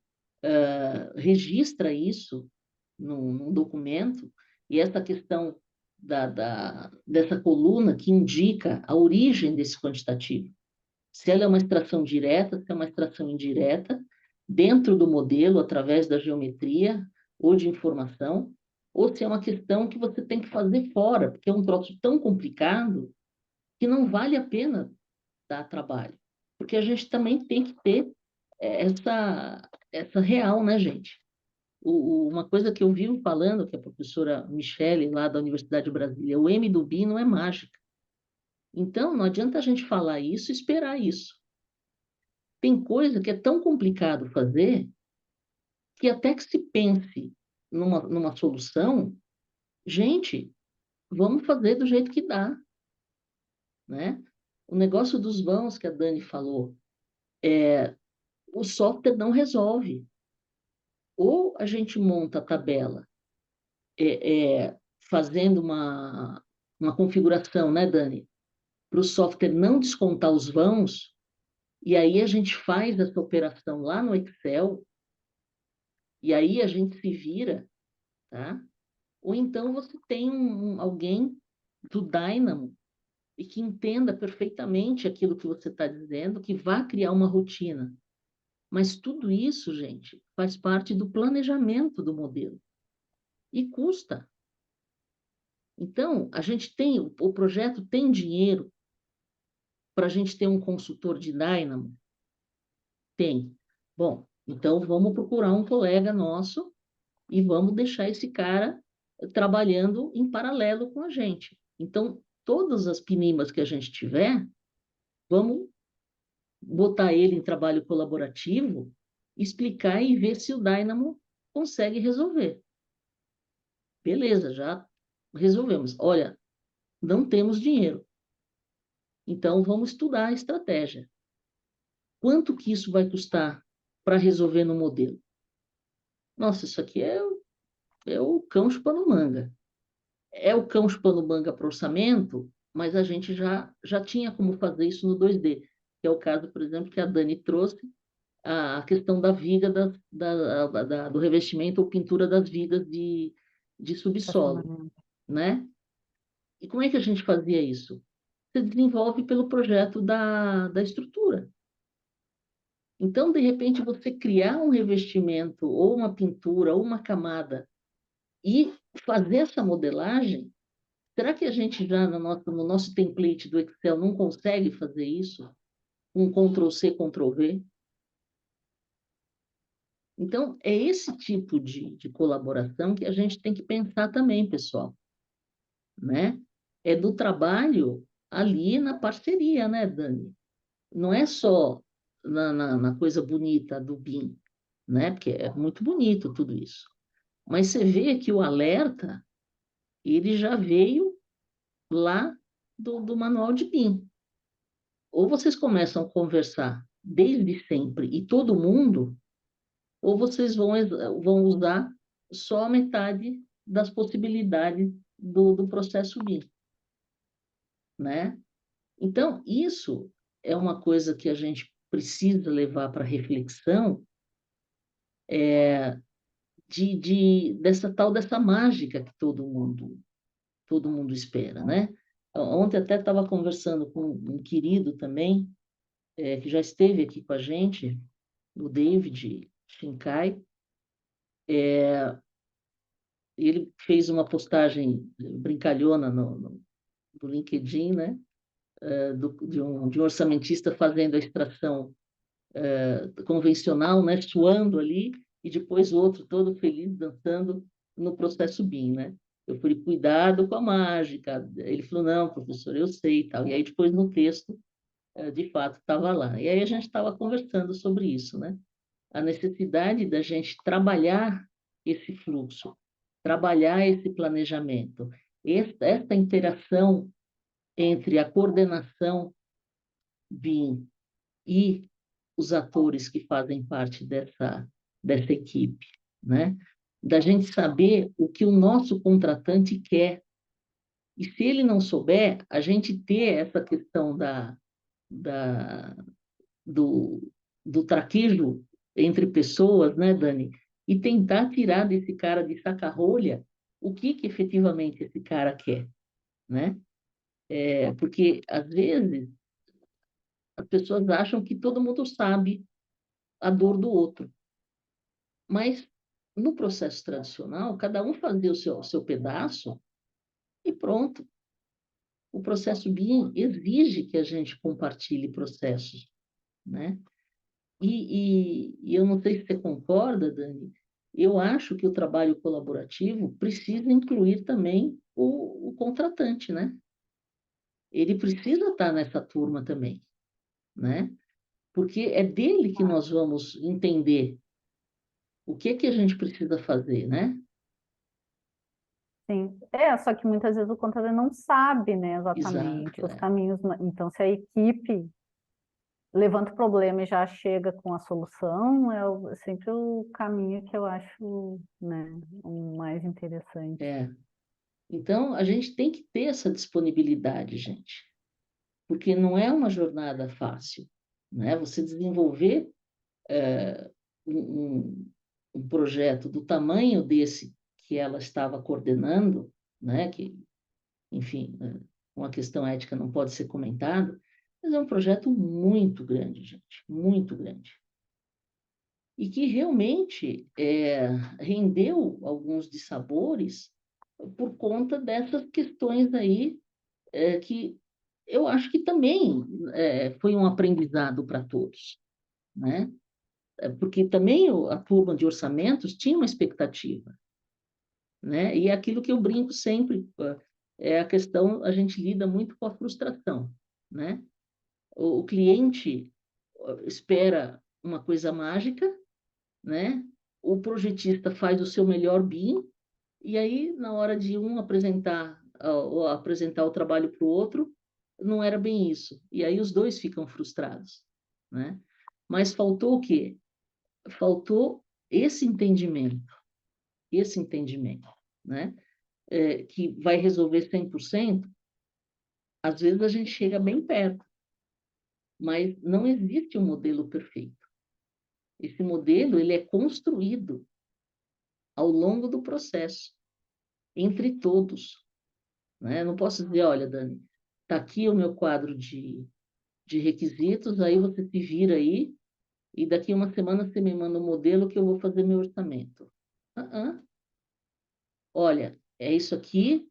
A: Registra isso num documento, e essa questão dessa coluna que indica a origem desse quantitativo. Se ela é uma extração direta, se é uma extração indireta, dentro do modelo, através da geometria ou de informação, ou se é uma questão que você tem que fazer fora, porque é um troço tão complicado que não vale a pena dar trabalho. Porque a gente também tem que ter essa real, né, gente? Uma coisa que eu vivo falando, que a professora Michele, lá da Universidade de Brasília, o M do BIM não é mágica. Então, não adianta a gente falar isso e esperar isso. Tem coisa que é tão complicado fazer que até que se pense numa solução, gente, vamos fazer do jeito que dá, né? O negócio dos vãos que a Dani falou, o software não resolve. Ou a gente monta a tabela fazendo uma configuração, né, Dani, para o software não descontar os vãos, e aí a gente faz essa operação lá no Excel, e aí a gente se vira, tá? Ou então você tem alguém do Dynamo e que entenda perfeitamente aquilo que você está dizendo, que vá criar uma rotina. Mas tudo isso, gente, faz parte do planejamento do modelo e custa. Então, a gente tem, o projeto tem dinheiro para a gente ter um consultor de Dynamo? Tem. Bom, então vamos procurar um colega nosso e vamos deixar esse cara trabalhando em paralelo com a gente. Então, todas as pinimas que a gente tiver, vamos botar ele em trabalho colaborativo, explicar e ver se o Dynamo consegue resolver. Beleza, já resolvemos. Olha, não temos dinheiro. Então, vamos estudar a estratégia. Quanto que isso vai custar para resolver no modelo? Nossa, isso aqui é o cão chupando manga. É o cão chupando manga para orçamento, mas a gente já tinha como fazer isso no 2D, que é o caso, por exemplo, que a Dani trouxe, a questão da viga do revestimento ou pintura das vigas de subsolo,
B: Estacionamento.
A: né? E como é que a gente fazia isso? Você desenvolve pelo projeto da estrutura. Então, de repente, você criar um revestimento, ou uma pintura, ou uma camada, e fazer essa modelagem, será que a gente já no nosso template do Excel não consegue fazer isso? Um Ctrl+C, Ctrl+V? Então, é esse tipo de colaboração que a gente tem que pensar também, pessoal, né? É do trabalho ali na parceria, né, Dani? Não é só na coisa bonita do BIM, né? Porque é muito bonito tudo isso. Mas você vê que o alerta, ele já veio lá do manual de BIM. Ou vocês começam a conversar desde sempre e todo mundo, ou vocês vão usar só a metade das possibilidades do processo BIM, né? Então, isso é uma coisa que a gente precisa levar para reflexão dessa mágica que todo mundo espera, né? Ontem até estava conversando com um querido também, que já esteve aqui com a gente, o David Shinkai, e ele fez uma postagem brincalhona no LinkedIn, né? De um orçamentista fazendo a extração convencional, né? Suando ali, e depois o outro todo feliz dançando no processo BIM, né? Eu falei, cuidado com a mágica. Ele falou, não, professor, eu sei e tal. E aí depois no texto, de fato, estava lá. E aí a gente estava conversando sobre isso, né? A necessidade da gente trabalhar esse fluxo, trabalhar esse planejamento, essa interação entre a coordenação BIM e os atores que fazem parte dessa equipe, né? Da gente saber o que o nosso contratante quer E se ele não souber, a gente ter essa questão da, do, do traquejo entre pessoas, né, Dani? E tentar tirar desse cara de saca-rolha o que efetivamente esse cara quer, né? Porque, às vezes, as pessoas acham que todo mundo sabe a dor do outro. Mas, no processo tradicional, cada um fazia o seu pedaço e pronto. O processo BIM exige que a gente compartilhe processos, né? E eu não sei se você concorda, Dani, eu acho que o trabalho colaborativo precisa incluir também o contratante, né? Ele precisa estar nessa turma também, né? Porque é dele que nós vamos entender o que a gente precisa fazer, né?
B: Sim, só que muitas vezes o contador não sabe, né, exatamente
A: Exato,
B: os caminhos. Então, se a equipe levanta o problema e já chega com a solução, sempre o caminho que eu acho, né, o mais interessante.
A: é. Então, a gente tem que ter essa disponibilidade, gente, porque não é uma jornada fácil, né? Você desenvolver um, um projeto do tamanho desse que ela estava coordenando, né? Que, enfim, uma questão ética não pode ser comentada, mas é um projeto muito grande, gente, muito grande. E que realmente rendeu alguns dissabores por conta dessas questões aí que eu acho que também foi um aprendizado para todos, né? Porque também a turma de orçamentos tinha uma expectativa, né? E é aquilo que eu brinco sempre, é a questão, a gente lida muito com a frustração, né? O cliente espera uma coisa mágica, né? O projetista faz o seu melhor BIM, e aí, na hora de um apresentar, ou apresentar o trabalho para o outro, não era bem isso. E aí os dois ficam frustrados, né? Mas faltou o quê? Faltou esse entendimento, né? Que vai resolver 100%, às vezes a gente chega bem perto, mas não existe um modelo perfeito. Esse modelo, ele é construído ao longo do processo, entre todos, né? Eu não posso dizer, olha, Dani, está aqui o meu quadro de requisitos, aí você se vira aí, e daqui uma semana você me manda um modelo que eu vou fazer meu orçamento. Olha, é isso aqui,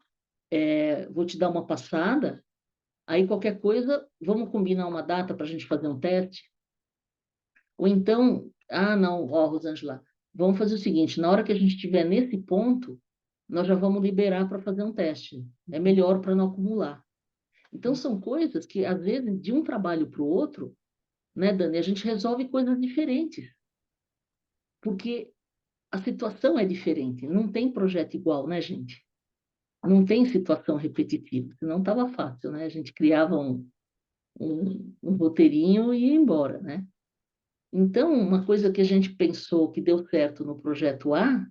A: vou te dar uma passada, aí qualquer coisa, vamos combinar uma data para a gente fazer um teste? Ou então, não, ó, Rosângela, vamos fazer o seguinte, na hora que a gente estiver nesse ponto, nós já vamos liberar para fazer um teste. É melhor para não acumular. Então, são coisas que, às vezes, de um trabalho para o outro, né, Dani, a gente resolve coisas diferentes, porque a situação é diferente, não tem projeto igual, né, gente? Não tem situação repetitiva, senão estava fácil, né? A gente criava um roteirinho e ia embora, né? Então, uma coisa que a gente pensou que deu certo no projeto A,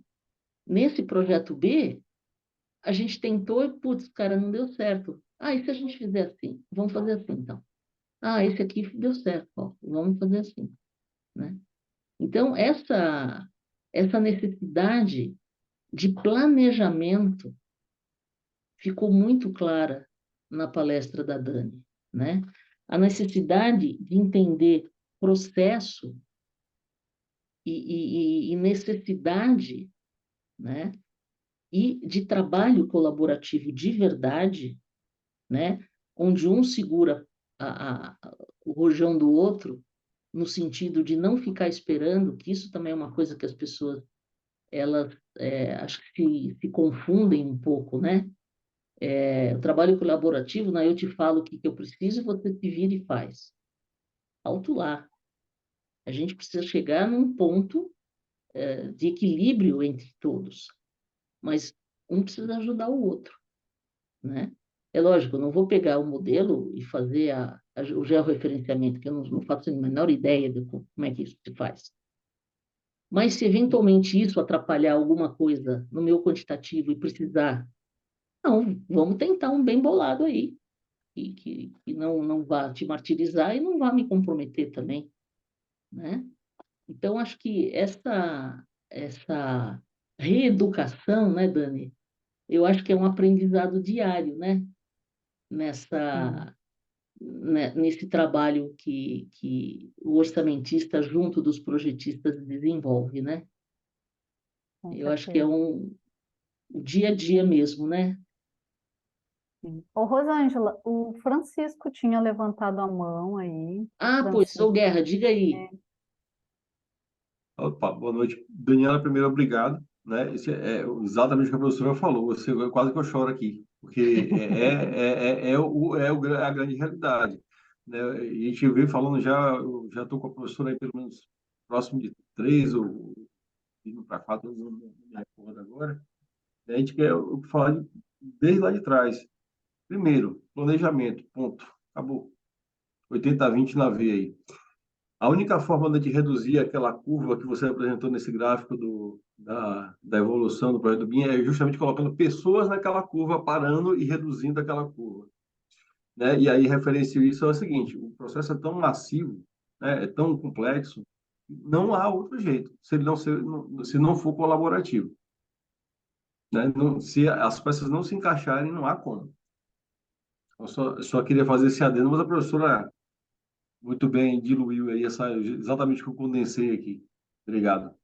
A: nesse projeto B, a gente tentou e, putz, cara, não deu certo. E se a gente fizer assim? Vamos fazer assim, então. Esse aqui deu certo, ó, vamos fazer assim, né? Então, essa necessidade de planejamento ficou muito clara na palestra da Dani, né? A necessidade de entender processo e necessidade, né? E de trabalho colaborativo de verdade, né? Onde um segura o rojão do outro, no sentido de não ficar esperando, que isso também é uma coisa que as pessoas, elas, acho que se confundem um pouco, né? O trabalho colaborativo, né? Eu te falo o que eu preciso, você se vira e faz. Alto lá. A gente precisa chegar num ponto de equilíbrio entre todos, mas um precisa ajudar o outro, né? É lógico, eu não vou pegar o modelo e fazer o georreferenciamento, que eu não faço a menor ideia de como é que isso se faz. Mas se eventualmente isso atrapalhar alguma coisa no meu quantitativo e precisar Não, vamos tentar um bem bolado aí, que não vá te martirizar e não vá me comprometer também, né? Então, acho que essa reeducação, né, Dani? Eu acho que é um aprendizado diário, né?
B: Sim,
A: Nesse trabalho que o orçamentista, junto dos projetistas, desenvolve, né?
B: com
A: Eu acho que é
B: certeza.
A: o dia a dia mesmo, né?
B: Sim. Ô, Rosângela, o Francisco tinha levantado a mão aí.
A: Ah, pois, ô
B: Francisco,
A: Guerra, diga aí.
C: Opa, boa noite. Daniela, primeiro, obrigado. Né? Isso é exatamente o que a professora falou. Você, quase que eu choro aqui, porque a grande realidade. Né? A gente vem falando já, eu já estou com a professora aí pelo menos próximo de 3 ou indo para 4 anos, não me recordo agora. A gente quer falar desde lá de trás. Primeiro, planejamento, ponto. Acabou. 80-20 na veia aí. A única forma de reduzir aquela curva que você apresentou nesse gráfico da evolução do projeto do BIM é justamente colocando pessoas naquela curva, parando e reduzindo aquela curva. Né? E aí, referencio isso ao seguinte: o processo é tão massivo, né? É tão complexo, não há outro jeito, se ele se não for colaborativo. Né? Se as peças não se encaixarem, não há como. Eu só queria fazer esse adendo, mas a professora muito bem diluiu aí exatamente o que eu condensei aqui. Obrigado.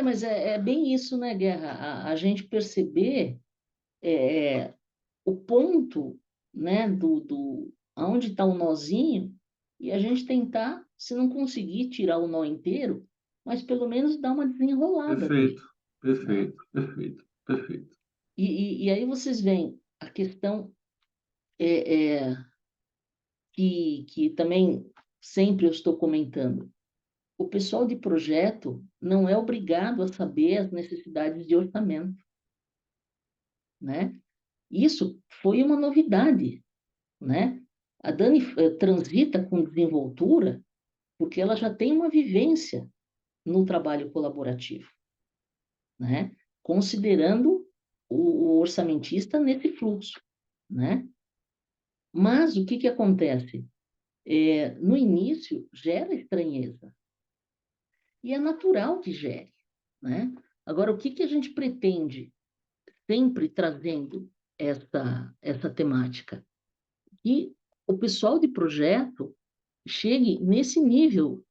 A: Mas é bem isso, né, Guerra? A gente perceber é, o ponto, né, aonde está o nozinho e a gente tentar, se não conseguir tirar o nó inteiro, mas pelo menos dar uma desenrolada nele,
C: Perfeito,
A: né?
C: perfeito, perfeito, perfeito.
A: E aí vocês veem a questão é, é, que também sempre eu estou comentando. O pessoal de projeto não é obrigado a saber as necessidades de orçamento, né? Isso foi uma novidade, né? A Dani transita com desenvoltura porque ela já tem uma vivência no trabalho colaborativo, né? Considerando o orçamentista nesse fluxo, né? Mas o que acontece? No início, gera estranheza, e é natural que gere, né? Agora, o que a gente pretende sempre trazendo essa temática? Que o pessoal de projeto chegue nesse nível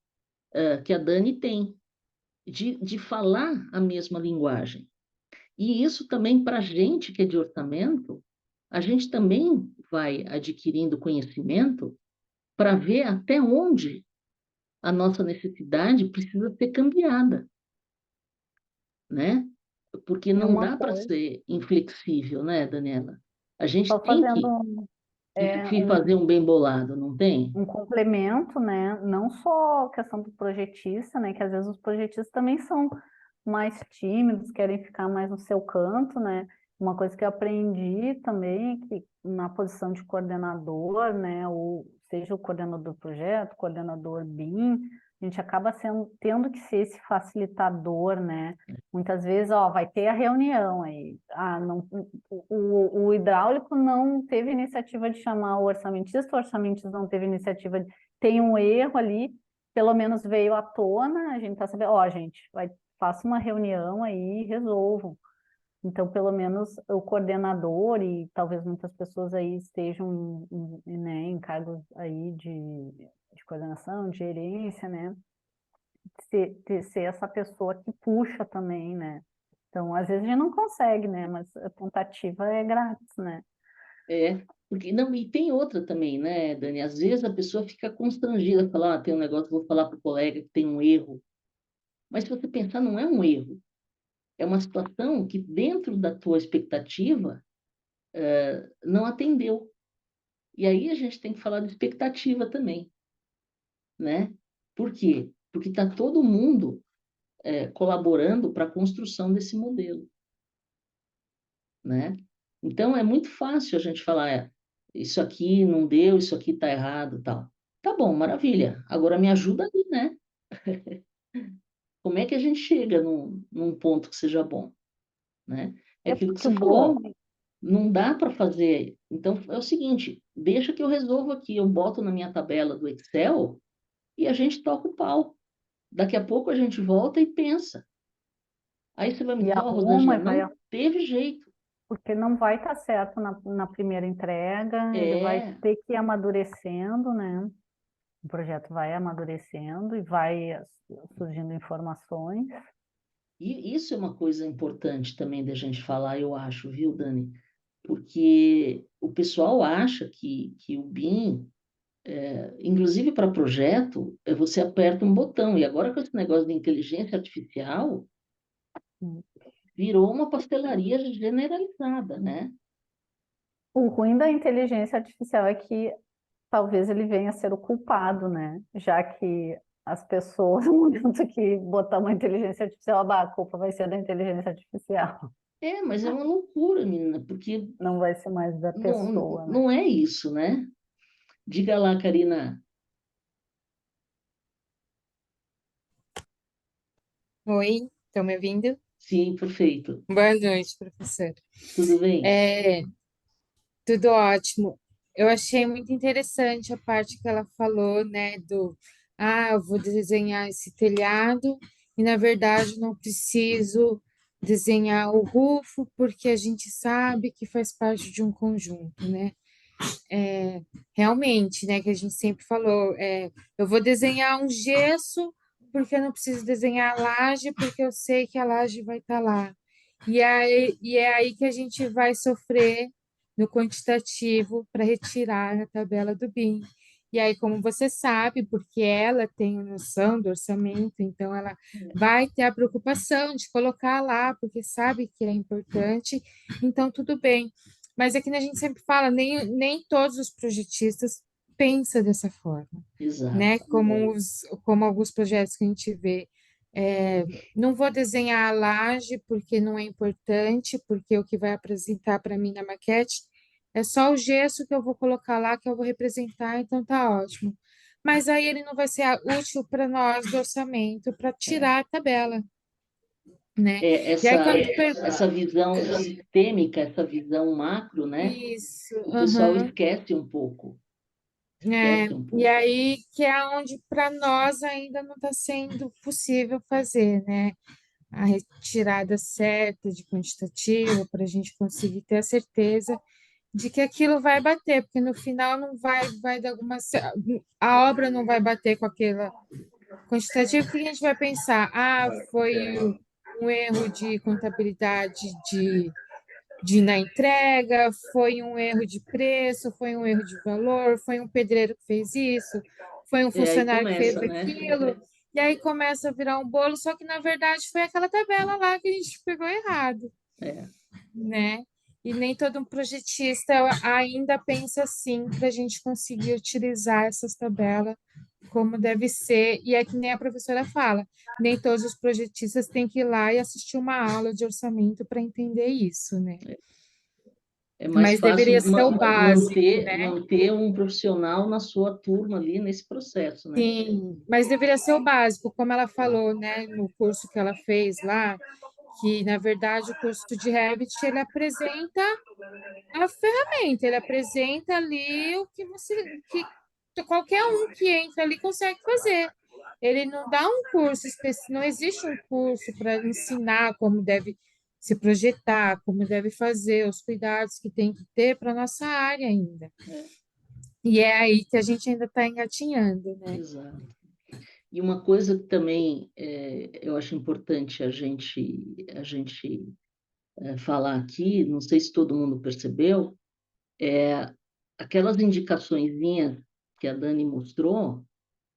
A: que a Dani tem, de falar a mesma linguagem. E isso também, para a gente que é de orçamento, a gente também vai adquirindo conhecimento para ver até onde a nossa necessidade precisa ser cambiada, né? Porque
B: e
A: não
B: uma
A: dá para
B: coisa,
A: ser inflexível, né, Daniela? A gente
B: só
A: tem
B: fazendo
A: que fazer
B: um
A: um bem bolado, não tem?
B: um complemento, né? Não só a questão do projetista, né? Que às vezes os projetistas também são mais tímidos, querem ficar mais no seu canto, né? Uma coisa que eu aprendi também, que na posição de coordenador, né? Ou seja o coordenador do projeto, coordenador BIM, a gente acaba tendo que ser esse facilitador, né? Muitas vezes, ó, vai ter a reunião aí. Ah, não, o hidráulico não teve iniciativa de chamar o orçamentista não teve iniciativa tem um erro ali, pelo menos veio à tona, a gente tá sabendo, ó, gente, faça uma reunião aí e resolvam. Então, pelo menos o coordenador e talvez muitas pessoas aí estejam, né, em cargos aí de coordenação, de gerência, né? Ser essa pessoa que puxa também, né? Então, às vezes a gente não consegue, né? Mas a tentativa é grátis, né?
A: Porque não, e tem outra também, né, Dani? Às vezes a pessoa fica constrangida, falar, tem um negócio, vou falar para o colega que tem um erro. Mas se você pensar, não é um erro, é uma situação que dentro da tua expectativa não atendeu. E aí a gente tem que falar de expectativa também, né? Por quê? Porque está todo mundo colaborando para a construção desse modelo, né? Então é muito fácil a gente falar, isso aqui não deu, isso aqui está errado, tal. Tá bom, maravilha. Agora me ajuda aí, né? Como é que a gente chega num ponto que seja bom, né? É
B: É
A: aquilo que
B: porque
A: você falou, Não dá para fazer. Então, é o seguinte, deixa que eu resolvo aqui, eu boto na minha tabela do Excel e a gente toca o pau. Daqui a pouco a gente volta e pensa. Aí você vai me
B: E
A: dizer, ó,
B: arruma
A: Rosângela,
B: e vai,
A: não teve jeito.
B: porque não vai estar certo na primeira entrega, ele vai
A: É,
B: ter que ir amadurecendo, né? O projeto vai amadurecendo e vai surgindo informações.
A: e isso é uma coisa importante também da gente falar, eu acho, viu, Dani? Porque o pessoal acha que o BIM, inclusive para projeto, você aperta um botão. E agora com esse negócio de inteligência artificial, virou uma pastelaria generalizada, né?
B: O ruim da inteligência artificial é que talvez ele venha a ser o culpado, né? Já que as pessoas, no momento que botar uma inteligência artificial, a culpa vai ser da inteligência artificial,
A: É, mas é uma loucura, menina, porque
B: não vai ser mais da
A: não,
B: pessoa, né?
A: não é isso, né? Diga lá, Karina.
D: Oi, estão me ouvindo?
A: Sim, perfeito.
D: Boa noite, professor.
A: Tudo bem?
D: É, tudo ótimo. Eu achei muito interessante a parte que ela falou, né, eu vou desenhar esse telhado e, na verdade, não preciso desenhar o roof porque a gente sabe que faz parte de um conjunto, né? Realmente, né, que a gente sempre falou, eu vou desenhar um gesso porque eu não preciso desenhar a laje porque eu sei que a laje vai estar lá. E é aí que a gente vai sofrer no quantitativo para retirar a tabela do BIM. E aí, como você sabe, porque ela tem noção do orçamento, então ela vai ter a preocupação de colocar lá, porque sabe que é importante, então tudo bem. Mas é que a gente sempre fala, nem todos os projetistas pensam dessa forma, né?
A: Exato.
D: Como alguns projetos que a gente vê. Não vou desenhar a laje porque não é importante, porque o que vai apresentar para mim na maquete é só o gesso que eu vou colocar lá, que eu vou representar, então tá ótimo. Mas aí ele não vai ser útil para nós do orçamento para tirar a tabela, né?
A: É,
D: E aí
A: essa,
D: quando
A: essa visão sistêmica, essa visão macro, né?
D: isso,
A: O pessoal
D: aham.
A: esquece um pouco.
D: É,
A: Esquece um
D: e
A: pouco.
D: aí que é onde para nós ainda não está sendo possível fazer, né? A retirada certa de quantitativo para a gente conseguir ter a certeza de que aquilo vai bater, porque no final não vai dar a obra não vai bater com aquela quantitativo, que a gente vai pensar, foi um erro de contabilidade na entrega, foi um erro de preço, foi um erro de valor, foi um pedreiro que fez isso, foi um
A: E aí
D: funcionário que fez
A: começa, né?
D: aquilo, e aí começa a virar um bolo, só que na verdade foi aquela tabela lá que a gente pegou errado,
A: É,
D: né? E nem todo um projetista ainda pensa assim para a gente conseguir utilizar essas tabelas como deve ser, e é que nem a professora fala, nem todos os projetistas têm que ir lá e assistir uma aula de orçamento para entender isso, né?
A: é mais
D: Mas
A: fácil
D: deveria ser o básico, né?
A: manter um profissional na sua turma ali nesse processo, né?
D: Sim, mas deveria ser o básico, como ela falou, né, no curso que ela fez lá, que na verdade o curso de Revit ele apresenta a ferramenta, ele apresenta ali o que que qualquer um que entra ali consegue fazer. Ele não dá um curso específico, não existe um curso para ensinar como deve se projetar, como deve fazer, os cuidados que tem que ter para a nossa área ainda.
A: É,
D: E é aí que a gente ainda está engatinhando, né?
A: exato. E uma coisa que também eu acho importante a gente falar aqui, não sei se todo mundo percebeu, aquelas indicaçõezinhas que a Dani mostrou,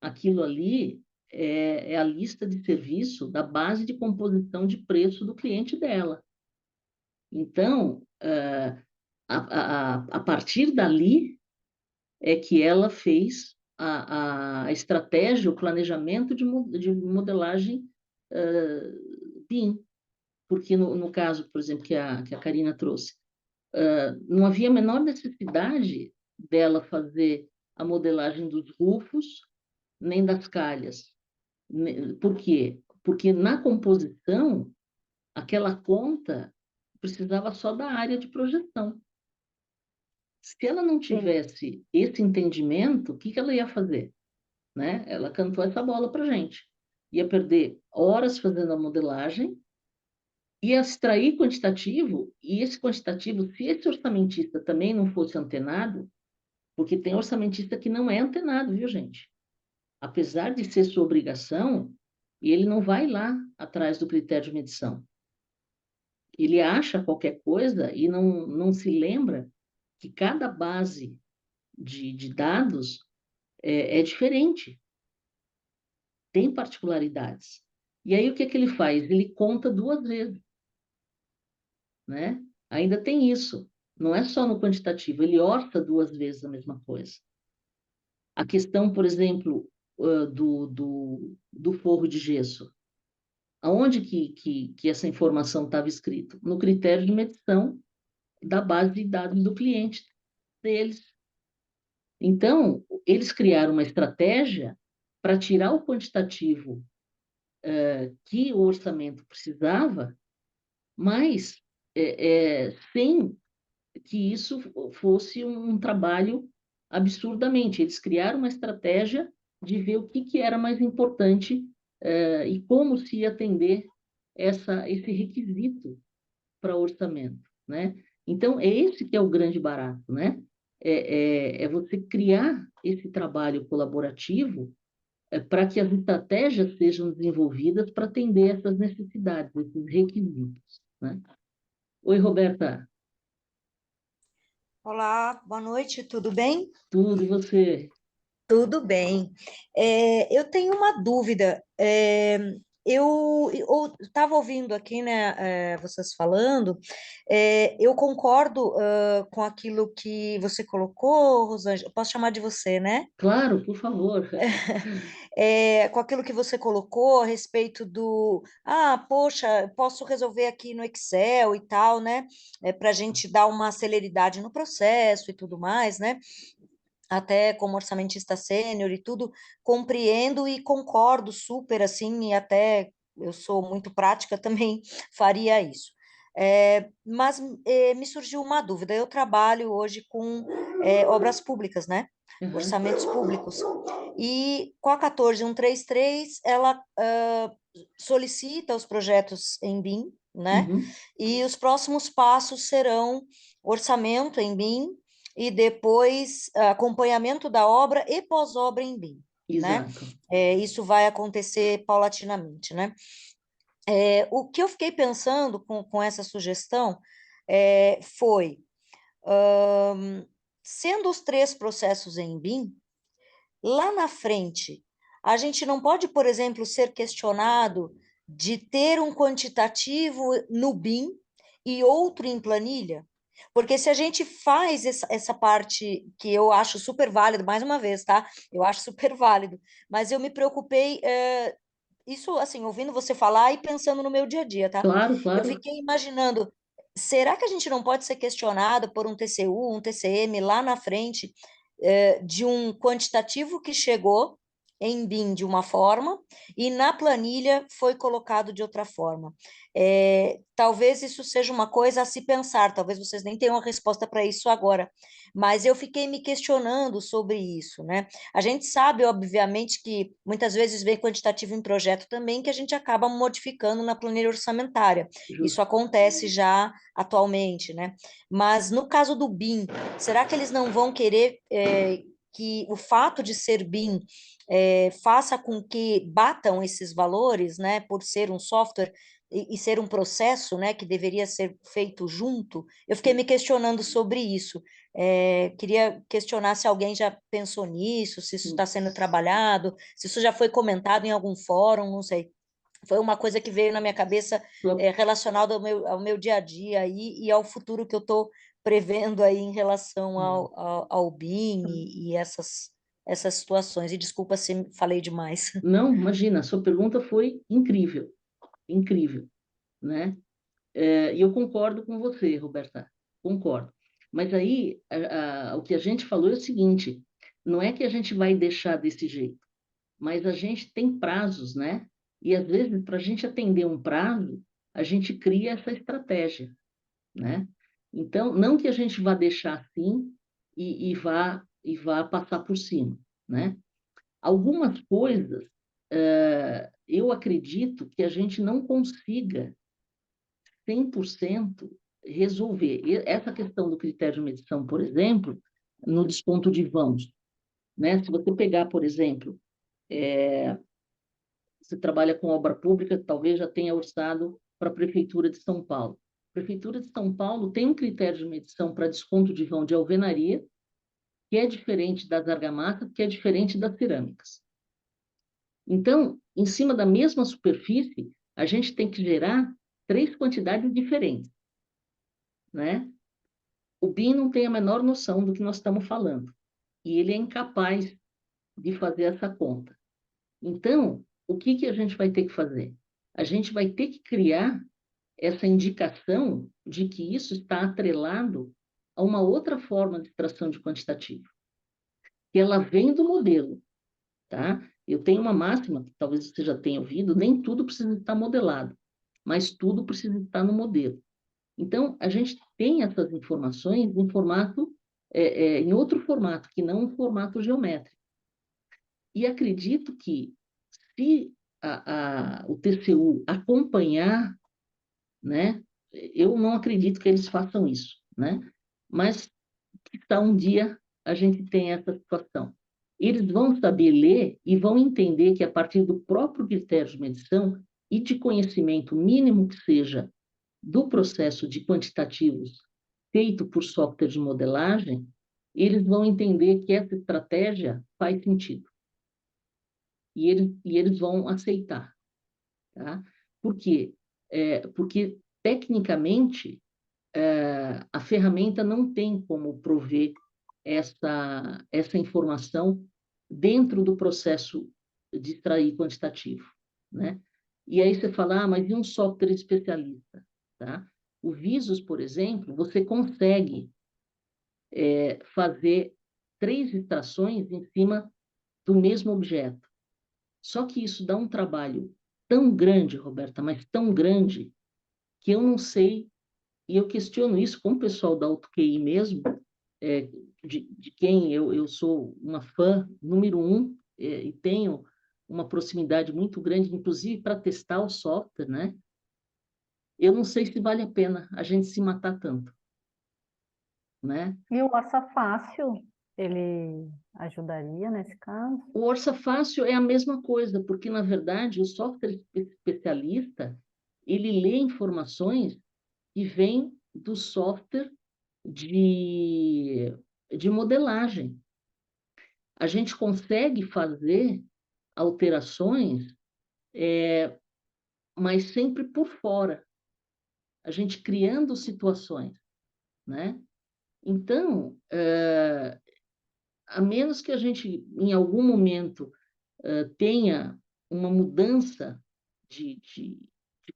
A: aquilo ali é a lista de serviço da base de composição de preço do cliente dela. Então, a partir dali é que ela fez a estratégia, o planejamento de modelagem BIM, porque no caso, por exemplo, que a Karina trouxe, não havia a menor necessidade dela fazer a modelagem dos rufos nem das calhas. Por quê? Porque na composição, aquela conta precisava só da área de projeção. Se ela não
B: Sim.
A: tivesse esse entendimento, o que que ela ia fazer? Né? Ela cantou essa bola para gente. Ia perder horas fazendo a modelagem, ia extrair quantitativo, e esse quantitativo, se esse orçamentista também não fosse antenado, porque tem orçamentista que não é antenado, viu, gente? Apesar de ser sua obrigação, ele não vai lá atrás do critério de medição. Ele acha qualquer coisa e não se lembra que cada base de dados é diferente, tem particularidades. E aí o que que ele faz? Ele conta duas vezes, né? Ainda tem isso. Não é só no quantitativo, ele orça duas vezes a mesma coisa. A questão, por exemplo, do forro de gesso. Aonde que essa informação estava escrita? No critério de medição da base de dados do cliente deles. Então, eles criaram uma estratégia para tirar o quantitativo que o orçamento precisava, mas sem que isso fosse um trabalho absurdamente. Eles criaram uma estratégia de ver o que era mais importante e como se ia atender esse requisito para orçamento, né? Então, é esse que é o grande barato, né? É você criar esse trabalho colaborativo para que as estratégias sejam desenvolvidas para atender essas necessidades, esses requisitos, né? Oi, Roberta,
E: Olá, boa noite, tudo bem?
A: tudo e você?
E: Tudo bem. Eu tenho uma dúvida. Eu estava ouvindo aqui, né, vocês falando, eu concordo, com aquilo que você colocou, Rosângela, posso chamar de você, né?
A: Claro, por favor.
E: Com aquilo que você colocou a respeito poxa, eu posso resolver aqui no Excel e tal, né? Para a gente dar uma celeridade no processo e tudo mais, né? Até como orçamentista sênior e tudo, compreendo e concordo super, assim, e até eu sou muito prática também, faria isso. Mas me surgiu uma dúvida, eu trabalho hoje com obras públicas, né?
A: Uhum,
E: Orçamentos públicos. E com a 14133, ela solicita os projetos em BIM, né?
A: uhum,
E: E os próximos passos serão orçamento em BIM, e depois acompanhamento da obra e pós-obra em BIM, né?
A: exato.
E: Isso vai acontecer paulatinamente, né? O que eu fiquei pensando com essa sugestão foi, sendo os três processos em BIM, lá na frente, a gente não pode, por exemplo, ser questionado de ter um quantitativo no BIM e outro em planilha? Porque se a gente faz essa parte que eu acho super válido, mais uma vez, tá? Eu acho super válido, mas eu me preocupei, isso assim, ouvindo você falar e pensando no meu dia a dia, tá?
A: Claro,
E: Eu
A: claro.
E: fiquei imaginando, será que a gente não pode ser questionado por um TCU, um TCM lá na frente, de um quantitativo que chegou em BIM de uma forma e na planilha foi colocado de outra forma? Talvez isso seja uma coisa a se pensar, talvez vocês nem tenham a resposta para isso agora, mas eu fiquei me questionando sobre isso, né? A gente sabe, obviamente, que muitas vezes vem quantitativo em projeto também, que a gente acaba modificando na planilha orçamentária. Isso
A: Justo.
E: acontece já atualmente, né? Mas no caso do BIM, será que eles não vão querer que o fato de ser BIM faça com que batam esses valores, né? Por ser um software e ser um processo, né, que deveria ser feito junto? Eu fiquei me questionando sobre isso. Queria questionar se alguém já pensou nisso, se isso está sendo trabalhado, se isso já foi comentado em algum fórum, não sei. Foi uma coisa que veio na minha cabeça,
A: Sua-
E: relacionada ao meu dia a dia aí, e ao futuro que eu estou prevendo aí em relação ao BIM e essas situações. E desculpa se falei demais.
A: Não, imagina, a sua pergunta foi incrível, incrível, né? E eu concordo com você, Roberta, concordo. Mas aí, o que a gente falou é o seguinte, não é que a gente vai deixar desse jeito, mas a gente tem prazos, né? E às vezes, para a gente atender um prazo, a gente cria essa estratégia. né? Então, não que a gente vá deixar assim e vá passar por cima, né? Algumas coisas, eu acredito que a gente não consiga 100% resolver. Essa questão do critério de medição, por exemplo, no desconto de vãos, né? Se você pegar, por exemplo, você trabalha com obra pública, talvez já tenha orçado para a Prefeitura de São Paulo. A Prefeitura de São Paulo tem um critério de medição para desconto de vão de alvenaria, que é diferente das argamassas, que é diferente das cerâmicas. Então, em cima da mesma superfície, a gente tem que gerar 3 quantidades diferentes, né? O BIM não tem a menor noção do que nós estamos falando, e ele é incapaz de fazer essa conta. Então, o que a gente vai ter que fazer? A gente vai ter que criar essa indicação de que isso está atrelado a uma outra forma de extração de quantitativo, que ela vem do modelo, tá? Eu tenho uma máxima, que talvez você já tenha ouvido, nem tudo precisa estar modelado, mas tudo precisa estar no modelo. Então, a gente tem essas informações em formato, em outro formato, que não um formato geométrico. E acredito que, se o TCU acompanhar, né, eu não acredito que eles façam isso, né? Mas que um dia a gente tem essa situação. Eles vão saber ler e vão entender que, a partir do próprio critério de medição e de conhecimento mínimo que seja do processo de quantitativos feito por software de modelagem, eles vão entender que essa estratégia faz sentido. E eles vão aceitar. Tá? Por quê? Porque, tecnicamente, a ferramenta não tem como prover essa informação dentro do processo de extrair quantitativo, né? E aí você fala, mas e um software especialista, tá? O Visus, por exemplo, você consegue fazer 3 extrações em cima do mesmo objeto. Só que isso dá um trabalho tão grande, Roberta, mas tão grande, que eu não sei, e eu questiono isso com o pessoal da AutoQI mesmo, de quem eu sou uma fã número 1, e tenho uma proximidade muito grande, inclusive para testar o software, né? Eu não sei se vale a pena a gente se matar tanto, né?
B: E o Orça Fácil, ele ajudaria nesse caso?
A: O Orça Fácil é a mesma coisa, porque, na verdade, o software especialista, ele lê informações que vêm do software de modelagem. A gente consegue fazer alterações, mas sempre por fora. A gente criando situações, né? Então, a menos que a gente, em algum momento, tenha uma mudança de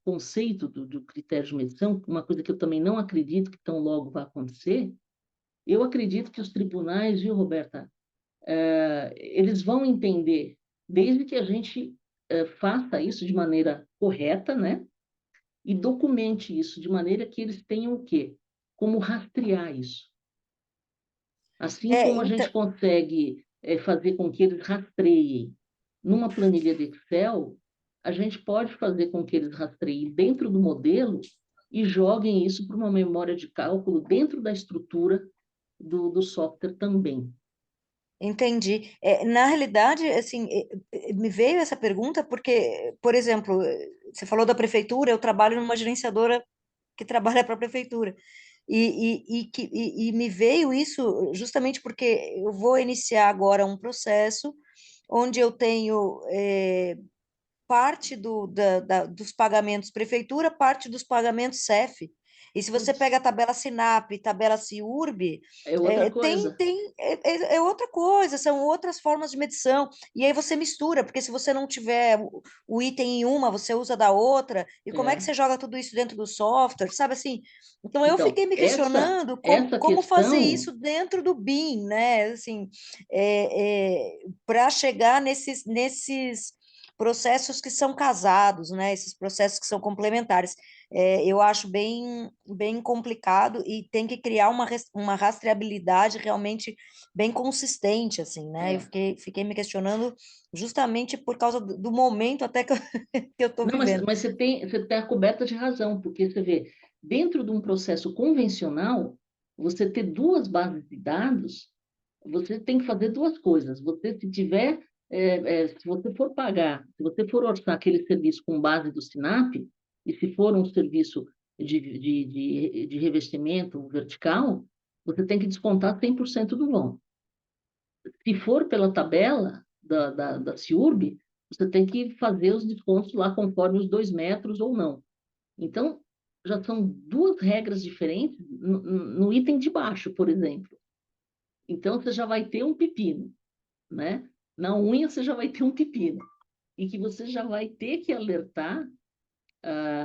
A: conceito do critério de medição, uma coisa que eu também não acredito que tão logo vai acontecer, eu acredito que os tribunais, viu, Roberta, eles vão entender, desde que a gente faça isso de maneira correta, né? E documente isso de maneira que eles tenham o quê? Como rastrear isso. Assim como a
E: Então,
A: gente consegue fazer com que eles rastreiem numa planilha de Excel, a gente pode fazer com que eles rastreiem dentro do modelo e joguem isso para uma memória de cálculo dentro da estrutura do software também.
E: entendi. Na realidade, assim, me veio essa pergunta porque, por exemplo, você falou da prefeitura, eu trabalho numa gerenciadora que trabalha para a prefeitura. E me veio isso justamente porque eu vou iniciar agora um processo onde eu tenho parte dos pagamentos prefeitura, parte dos pagamentos CEF. E se você
A: Putz,
E: pega a tabela SINAP, tabela CIURB,
A: é outra
E: tem,
A: coisa.
E: tem, é outra coisa, são outras formas de medição. E aí você mistura, porque se você não tiver o item em uma, você usa da outra. E como é que
A: É.
E: você joga tudo isso dentro do software, sabe assim? Então eu
A: Então,
E: fiquei me questionando
A: essa
E: como fazer
A: questão,
E: isso dentro do BIM, né? Assim, para chegar nesses processos que são casados, né? Esses processos que são complementares. Eu acho bem complicado e tem que criar uma rastreabilidade realmente bem consistente, assim, né? Eu fiquei me questionando justamente por causa do momento até que eu estou
A: Não, mas,
E: vivendo.
A: mas você tem a coberta de razão, porque você vê, dentro de um processo convencional, você ter duas bases de dados, você tem que fazer duas coisas. Você, se tiver, se você for pagar, se você for orçar aquele serviço com base do SINAP, e se for um serviço de revestimento vertical, você tem que descontar 100% do valor. Se for pela tabela da CIURB, você tem que fazer os descontos lá conforme os 2 metros ou não. Então, já são duas regras diferentes no item de baixo, por exemplo. Então, você já vai ter um pepino, né? Na unha, você já vai ter um pepino. E que você já vai ter que alertar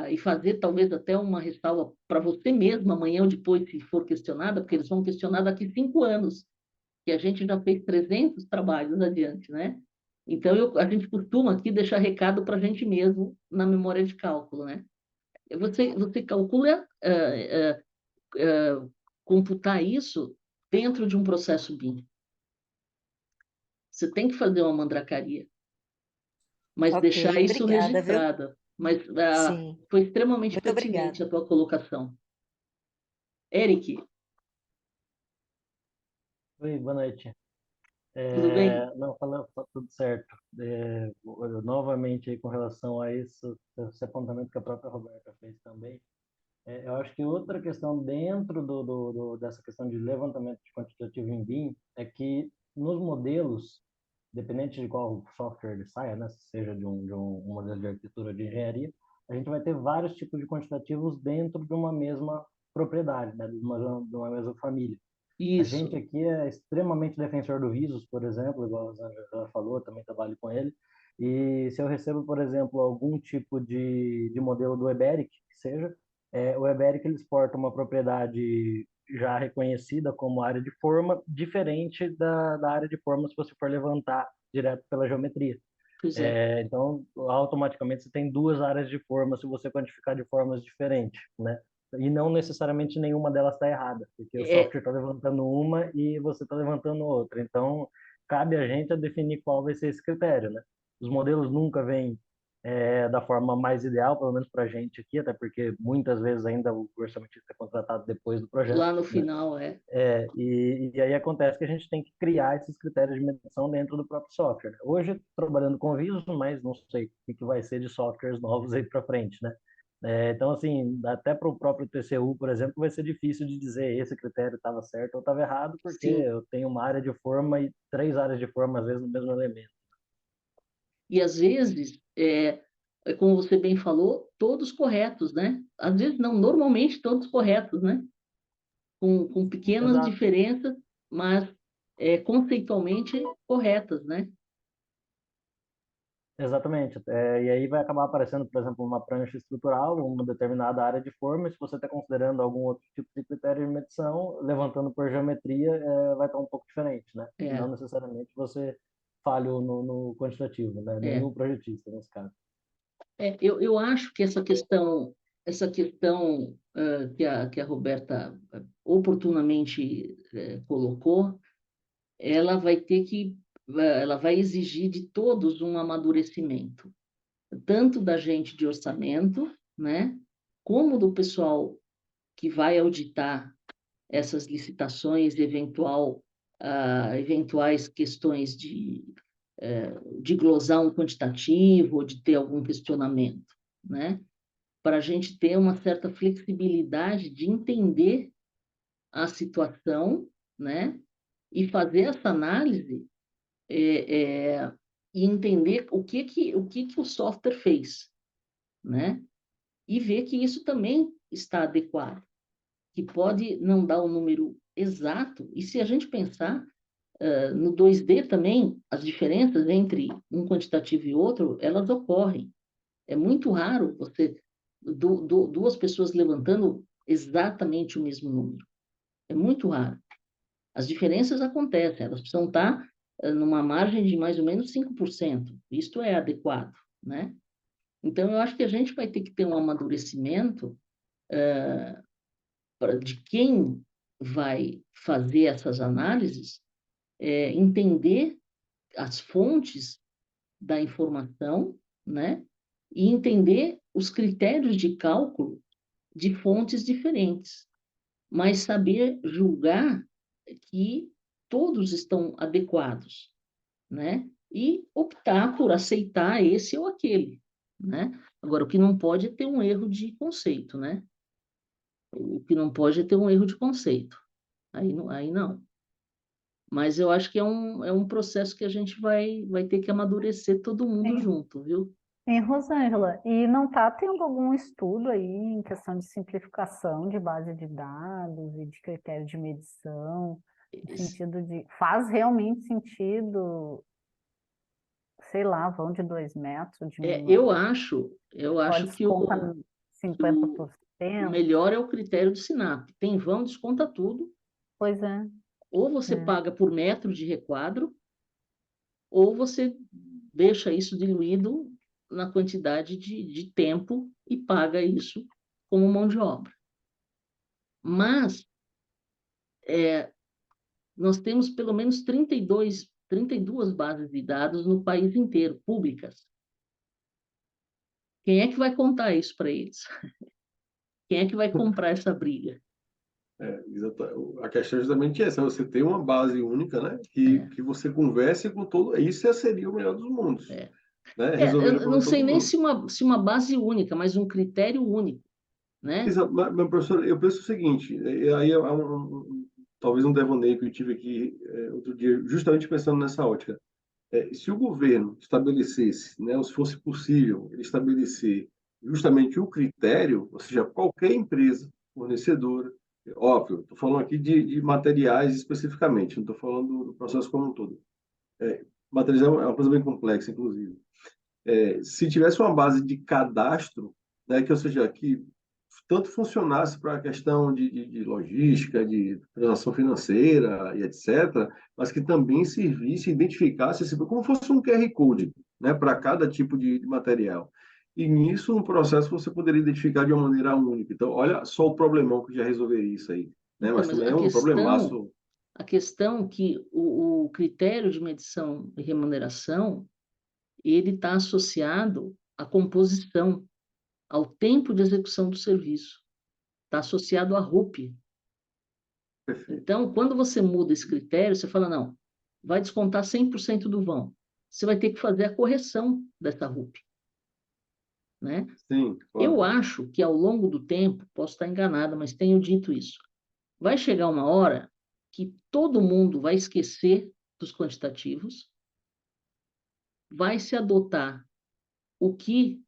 A: e fazer talvez até uma ressalva para você mesmo, amanhã ou depois, se for questionada, porque eles vão questionar daqui 5 anos, que a gente já fez 300 trabalhos adiante, né? Então, a gente costuma aqui deixar recado para a gente mesmo na memória de cálculo, né? Você calcula computar isso dentro de um processo BIM. Você tem que fazer uma mandracaria, mas
E: Ok,
A: deixar isso
E: obrigada, viu?
A: registrado. Mas
E: Sim,
A: foi extremamente
E: muito
A: pertinente
E: obrigada.
A: a tua colocação. Eric,
F: Oi, boa noite.
A: tudo bem?
F: Não, falando, tá tudo certo. Novamente, aí, com relação a isso, esse apontamento que a própria Roberta fez também, eu acho que outra questão dentro dessa questão de levantamento de quantitativo em BIM é que nos modelos, dependente de qual software ele saia, né, seja de um modelo de arquitetura ou de engenharia, a gente vai ter vários tipos de quantitativos dentro de uma mesma propriedade, né, de uma mesma família. A gente
A: Isso,
F: aqui é extremamente defensor do Visos, por exemplo, igual a Zanja já falou, também trabalho com ele. E se eu recebo, por exemplo, algum tipo de modelo do Eberic, que seja, o Eberic ele exporta uma propriedade já reconhecida como área de forma, diferente da área de forma se você for levantar direto pela geometria.
A: pois é.
F: Então, automaticamente você tem duas áreas de forma se você quantificar de formas diferentes, né? E não necessariamente nenhuma delas está errada, porque o
A: É,
F: software está levantando uma e você está levantando outra. Então, cabe a gente a definir qual vai ser esse critério, né? Os modelos nunca vêm da forma mais ideal, pelo menos para a gente aqui, até porque muitas vezes ainda o orçamentista é contratado depois do projeto,
A: lá no
F: né?
A: final, é.
F: E aí acontece que a gente tem que criar esses critérios de medição dentro do próprio software, né? Hoje, trabalhando com Viso, mas não sei o que vai ser de softwares novos aí para frente, né? Então, assim, até para o próprio TCU, por exemplo, vai ser difícil de dizer esse critério estava certo ou estava errado, porque
A: Sim.
F: eu tenho uma área de forma e 3 áreas de forma, às vezes, no mesmo elemento.
A: E às vezes, como você bem falou, todos corretos, né? Às vezes não, normalmente todos corretos, né? Com pequenas
F: Exato.
A: diferenças, mas conceitualmente corretas, né?
F: Exatamente. E aí vai acabar aparecendo, por exemplo, uma prancha estrutural, uma determinada área de forma, e se você está considerando algum outro tipo de critério de medição, levantando por geometria, vai estar um pouco diferente, né? E
A: É,
F: não necessariamente você falhou no quantitativo, né? Nem
A: é.
F: o projetista, nesse caso.
A: Eu acho que essa questão que a Roberta oportunamente colocou, ela vai ter que, ela vai exigir de todos um amadurecimento, tanto da gente de orçamento, né, como do pessoal que vai auditar essas licitações, eventuais questões de glosar um quantitativo ou de ter algum questionamento, né? Para a gente ter uma certa flexibilidade de entender a situação, né? E fazer essa análise e entender o que o software fez, né? E ver que isso também está adequado, que pode não dar o número exato, e se a gente pensar no 2D também, as diferenças entre um quantitativo e outro, elas ocorrem. É muito raro você duas pessoas levantando exatamente o mesmo número. É muito raro. As diferenças acontecem, elas precisam estar numa margem de mais ou menos 5%. Isto é adequado, né? Então, eu acho que a gente vai ter que ter um amadurecimento de quem vai fazer essas análises, entender as fontes da informação, né? E entender os critérios de cálculo de fontes diferentes, mas saber julgar que todos estão adequados, né? E optar por aceitar esse ou aquele, né? Agora, o que não pode é ter um erro de conceito, né? O que não pode é ter um erro de conceito. Aí não. Mas eu acho que é um processo que a gente vai ter que amadurecer todo mundo
B: Sim.
A: junto, viu?
B: Sim, Rosângela, e não está tendo algum estudo aí em questão de simplificação de base de dados e de critério de medição, no sentido de, faz realmente sentido, sei lá, vão de 2 metros,
A: Eu acho
B: pode descontar
A: que o
B: 50%?
A: melhor é o critério do SINAP. Tem vão, desconta tudo.
B: Pois é,
A: Ou você
B: é.
A: paga por metro de requadro, ou você deixa isso diluído na quantidade de tempo e paga isso como mão de obra. Mas nós temos pelo menos 32 bases de dados no país inteiro, públicas. Quem é que vai contar isso para eles? Quem é que vai comprar essa briga?
C: A questão é justamente essa, você tem uma base única, né?
A: É.
C: Que você converse com todo. Isso seria o melhor dos mundos, né? Resolver o
A: Eu não
C: problema de
A: sei
C: todo
A: nem
C: mundo.
A: se uma base única, mas um critério único, né?
C: Exato, mas, professor, eu penso o seguinte, aí é talvez um devaneio que eu tive aqui outro dia, justamente pensando nessa ótica. Se o governo estabelecesse, né, ou se fosse possível ele estabelecer justamente o critério, ou seja, qualquer empresa fornecedora, óbvio, estou falando aqui de materiais especificamente, não estou falando do processo como um todo. Materiais é uma coisa bem complexa, inclusive. Se tivesse uma base de cadastro, né, que, ou seja, que tanto funcionasse para a questão de logística, de transação financeira e etc., mas que também servisse, identificasse, como fosse um QR Code, né, para cada tipo de material. E nisso, no processo, você poderia identificar de uma maneira única. Então, olha só o problemão que já resolveria isso aí. Né?
A: Então,
C: Mas
A: mas
C: também é um problemaço.
A: a questão que o critério de medição e remuneração, ele está associado à composição, ao tempo de execução do serviço. Está associado à RUP.
C: Perfeito.
A: Então, quando você muda esse critério, você fala, não, vai descontar 100% do vão. Você vai ter que fazer a correção dessa RUP, né?
C: Sim,
A: Eu
C: claro.
A: acho que ao longo do tempo, posso estar enganada, mas tenho dito isso, vai chegar uma hora que todo mundo vai esquecer dos quantitativos, vai se adotar o que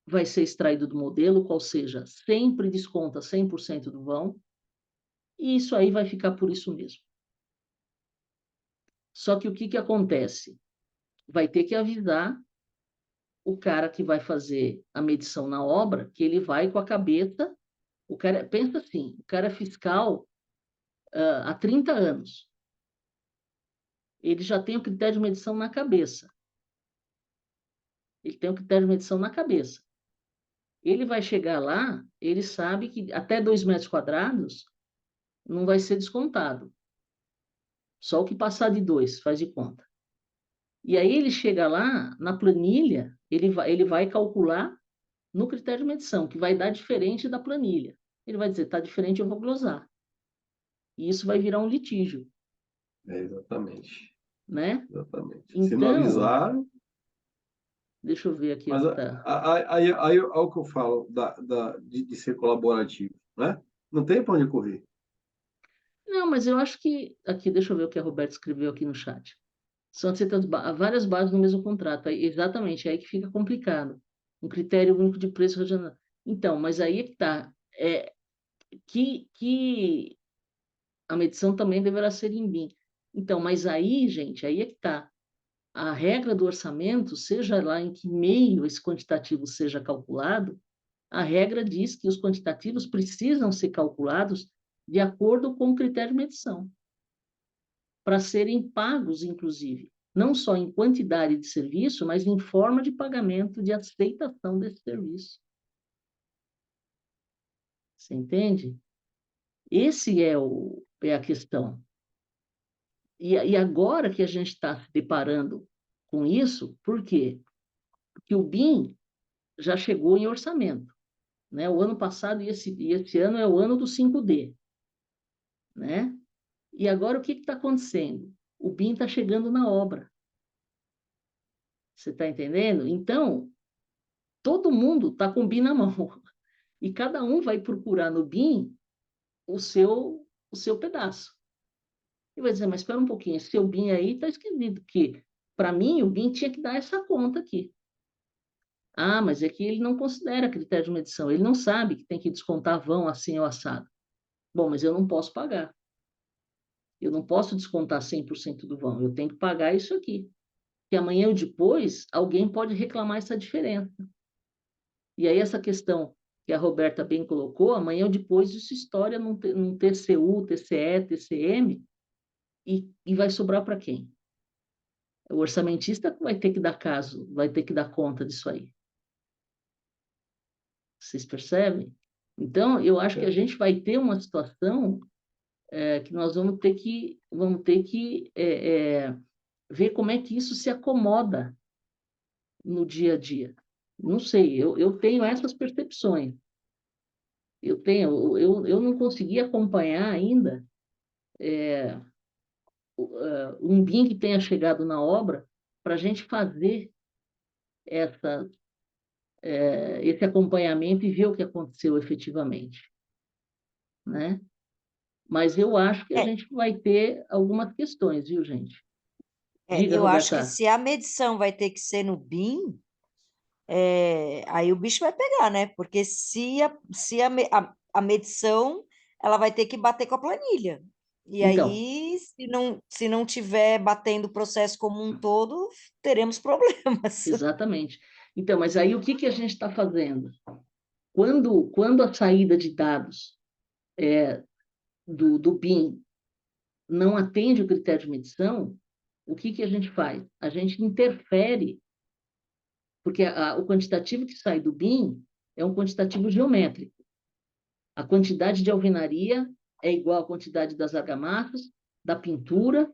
A: vai ser extraído do modelo, qual seja, sempre desconta 100% do vão, e isso aí vai ficar por isso mesmo. Só que o que acontece? Vai ter que avisar o cara que vai fazer a medição na obra que ele vai com a cabeça. O cara, pensa assim, o cara é fiscal há 30 anos. Ele já tem o critério de medição na cabeça. Ele tem o critério de medição na cabeça. Ele vai chegar lá, ele sabe que até 2 metros quadrados não vai ser descontado. Só o que passar de 2, faz de conta. E aí ele chega lá, na planilha, ele vai calcular no critério de medição, que vai dar diferente da planilha. Ele vai dizer, está diferente, eu vou glosar. E isso vai virar um litígio.
C: Exatamente.
A: Né?
C: Exatamente. Se não
A: Então,
C: avisar.
A: deixa eu ver aqui.
C: Mas aí é o que eu falo de ser colaborativo, né? Não tem para onde correr.
A: Não, mas eu acho que... Aqui, deixa eu ver o que a Roberta escreveu aqui no chat. São várias bases no mesmo contrato. Aí, exatamente, é aí que fica complicado. Um critério único de preço regional. Então, mas aí é que está. Que a medição também deverá ser em BIM. Então, mas aí, gente, aí é que está. A regra do orçamento, seja lá em que meio esse quantitativo seja calculado, a regra diz que os quantitativos precisam ser calculados de acordo com o critério de medição, para serem pagos, inclusive. não só em quantidade de serviço, mas em forma de pagamento de aceitação desse serviço. Você entende? Esse é a questão. E agora que a gente está se deparando com isso, por quê? Porque o BIM já chegou em orçamento, né? O ano passado e esse ano é o ano do 5D, né? E agora o que está acontecendo? O BIM está chegando na obra. Você está entendendo? Então, todo mundo está com o BIM na mão. E cada um vai procurar no BIM o seu pedaço. E vai dizer, mas espera um pouquinho, esse seu BIM aí está esquisito, porque para mim o BIM tinha que dar essa conta aqui. Ah, mas é que ele não considera critério de medição, ele não sabe que tem que descontar vão assim ou assado. Bom, mas eu não posso pagar. Eu não posso descontar 100% do vão, eu tenho que pagar isso aqui. Que amanhã ou depois alguém pode reclamar essa diferença. E aí essa questão que a Roberta bem colocou, amanhã ou depois isso história num TCU, TCE, TCM, e vai sobrar para quem? O orçamentista vai ter que dar caso, vai ter que dar conta disso aí. Vocês percebem? Então, eu acho que a gente vai ter uma situação que nós vamos ter que ver como é que isso se acomoda no dia a dia. Não sei, eu tenho essas percepções. Eu não consegui acompanhar ainda um BIM que tenha chegado na obra para a gente fazer essa, esse acompanhamento e ver o que aconteceu efetivamente, né? Mas eu acho que a
E: É,
A: gente vai ter algumas questões, viu, gente? Diga,
E: eu acho que
A: Roberta.
E: se a medição vai ter que ser no BIM, aí o bicho vai pegar, né? Porque se a medição, ela vai ter que bater com a planilha. E
A: Então,
E: aí, se não tiver batendo o processo como um todo, teremos problemas.
A: exatamente. Então, mas aí o que que a gente está fazendo? Quando a saída de dados do BIM não atende o critério de medição, o que que a gente faz? A gente interfere, porque o quantitativo que sai do BIM é um quantitativo geométrico. A quantidade de alvenaria é igual à quantidade das argamassas, da pintura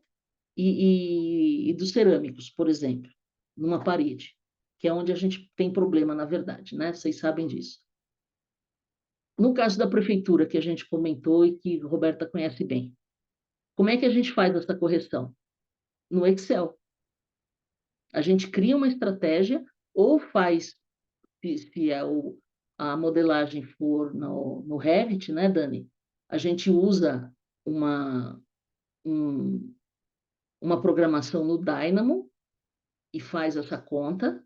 A: e dos cerâmicos, por exemplo, numa parede, que é onde a gente tem problema, na verdade, né? Vocês sabem disso. No caso da prefeitura, que a gente comentou e que a Roberta conhece bem, como é que a gente faz essa correção? No Excel. A gente cria uma estratégia ou faz, se a modelagem for no Revit, né, Dani? A gente usa uma, um, uma programação no Dynamo e faz essa conta.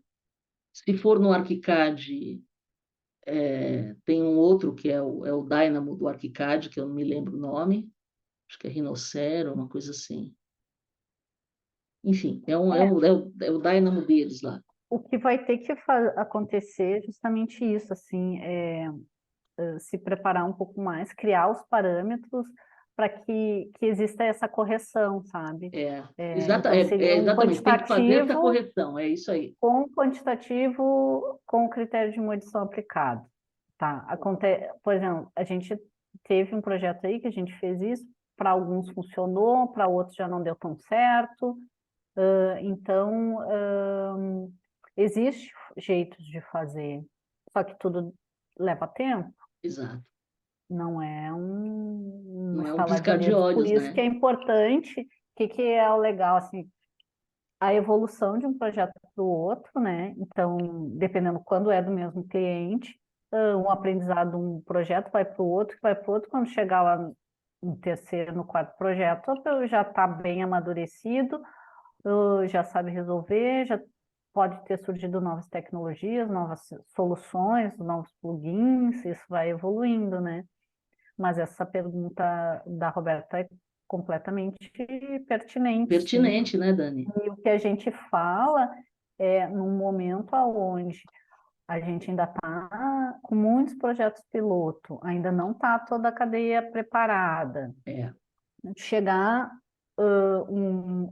A: Se for no ArchiCAD, tem um outro que é o Dynamo do ArchiCAD, que eu não me lembro o nome, acho que é Rhinocero, uma coisa assim. Enfim, é o Dynamo deles lá.
B: O que vai ter que acontecer é justamente isso, assim, se preparar um pouco mais, criar os parâmetros para que exista essa correção, sabe? Então, seria um
A: Exatamente, tem que fazer essa
B: quantitativo
A: correção, é isso aí.
B: com quantitativo com o critério de medição aplicado, tá? Por exemplo, a gente teve um projeto aí que a gente fez isso, para alguns funcionou, para outros já não deu tão certo, então existe jeitos de fazer, só que tudo leva tempo.
A: Exato.
B: Não é um
A: Não é um
B: estalar de
A: piscar de
B: dedos. Por
A: olhos,
B: isso
A: né?
B: que é importante, o que é o legal, assim, a evolução de um projeto para o outro, né? Então, dependendo quando é do mesmo cliente, um aprendizado, um projeto vai para o outro, quando chegar lá no terceiro, no quarto projeto, já está bem amadurecido, já sabe resolver, já pode ter surgido novas tecnologias, novas soluções, novos plugins, isso vai evoluindo, né? Mas essa pergunta da Roberta é completamente pertinente, sim.
A: Pertinente, né, Dani?
B: E o que a gente fala é num momento onde a gente ainda está com muitos projetos piloto, ainda não está toda a cadeia preparada.
A: É.
B: Chegar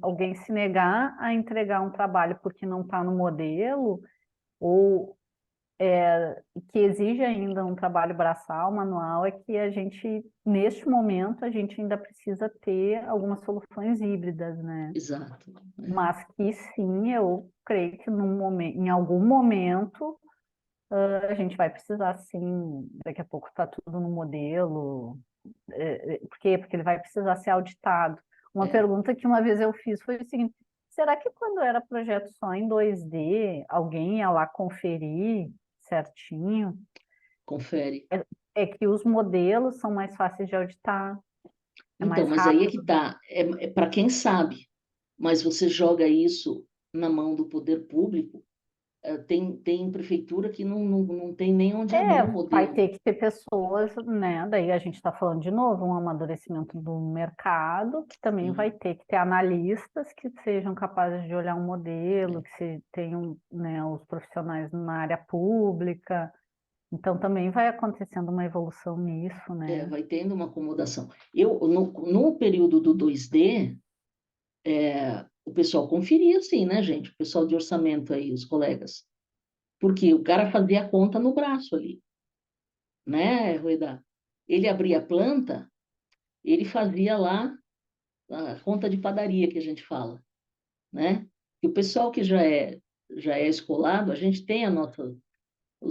B: alguém se negar a entregar um trabalho porque não está no modelo, ou que exige ainda um trabalho braçal, manual, é que a gente, neste momento, a gente ainda precisa ter algumas soluções híbridas, né?
A: Exato.
B: Mas que sim, eu creio que em algum momento a gente vai precisar, sim, daqui a pouco está tudo no modelo. Por quê? Porque ele vai precisar ser auditado. Uma
A: É.
B: pergunta que uma vez eu fiz foi o seguinte: será que quando era projeto só em 2D, alguém ia lá conferir certinho?
A: Confere.
B: É que os modelos são mais fáceis de auditar, é
A: Então,
B: mais
A: mas aí é que
B: rápido.
A: tá, é para quem sabe, mas você joga isso na mão do poder público, tem prefeitura que não tem nem onde abrir o
B: Vai
A: modelo.
B: ter que ter pessoas, né? Daí a gente está falando de novo, um amadurecimento do mercado, que também vai
A: Sim,
B: ter que ter analistas que sejam capazes de olhar um
A: é.
B: modelo, que tenham, né, os profissionais na área pública. Então também vai acontecendo uma evolução nisso, né?
A: Vai tendo uma acomodação. No período do 2D, o pessoal conferia, sim, né, gente? O pessoal de orçamento aí, os colegas. Porque o cara fazia a conta no braço ali, né, Rueda? Ele abria a planta, ele fazia lá a conta de padaria que a gente fala, né? E o pessoal que já é escolado, a gente tem os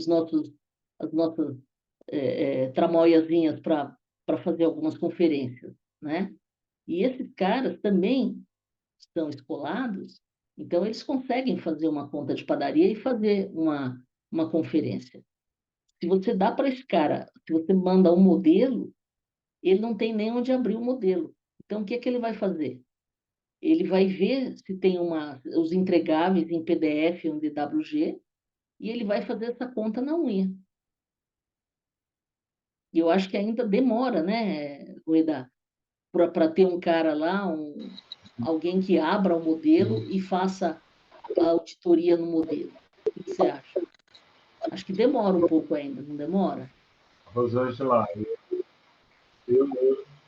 A: nossos, as nossas tramóiazinhas para fazer algumas conferências, né? E esses caras também estão escolados, então eles conseguem fazer uma conta de padaria e fazer uma conferência. Se você dá para esse cara, se você manda um modelo, ele não tem nem onde abrir o modelo. Então, o que é que ele vai fazer? Ele vai ver se tem os entregáveis em PDF ou em DWG e ele vai fazer essa conta na unha. E eu acho que ainda demora, né, Rueda, para ter um cara lá, alguém que abra o modelo e faça a auditoria no modelo. O que você acha? Acho que demora um pouco ainda, não demora?
G: Rosângela,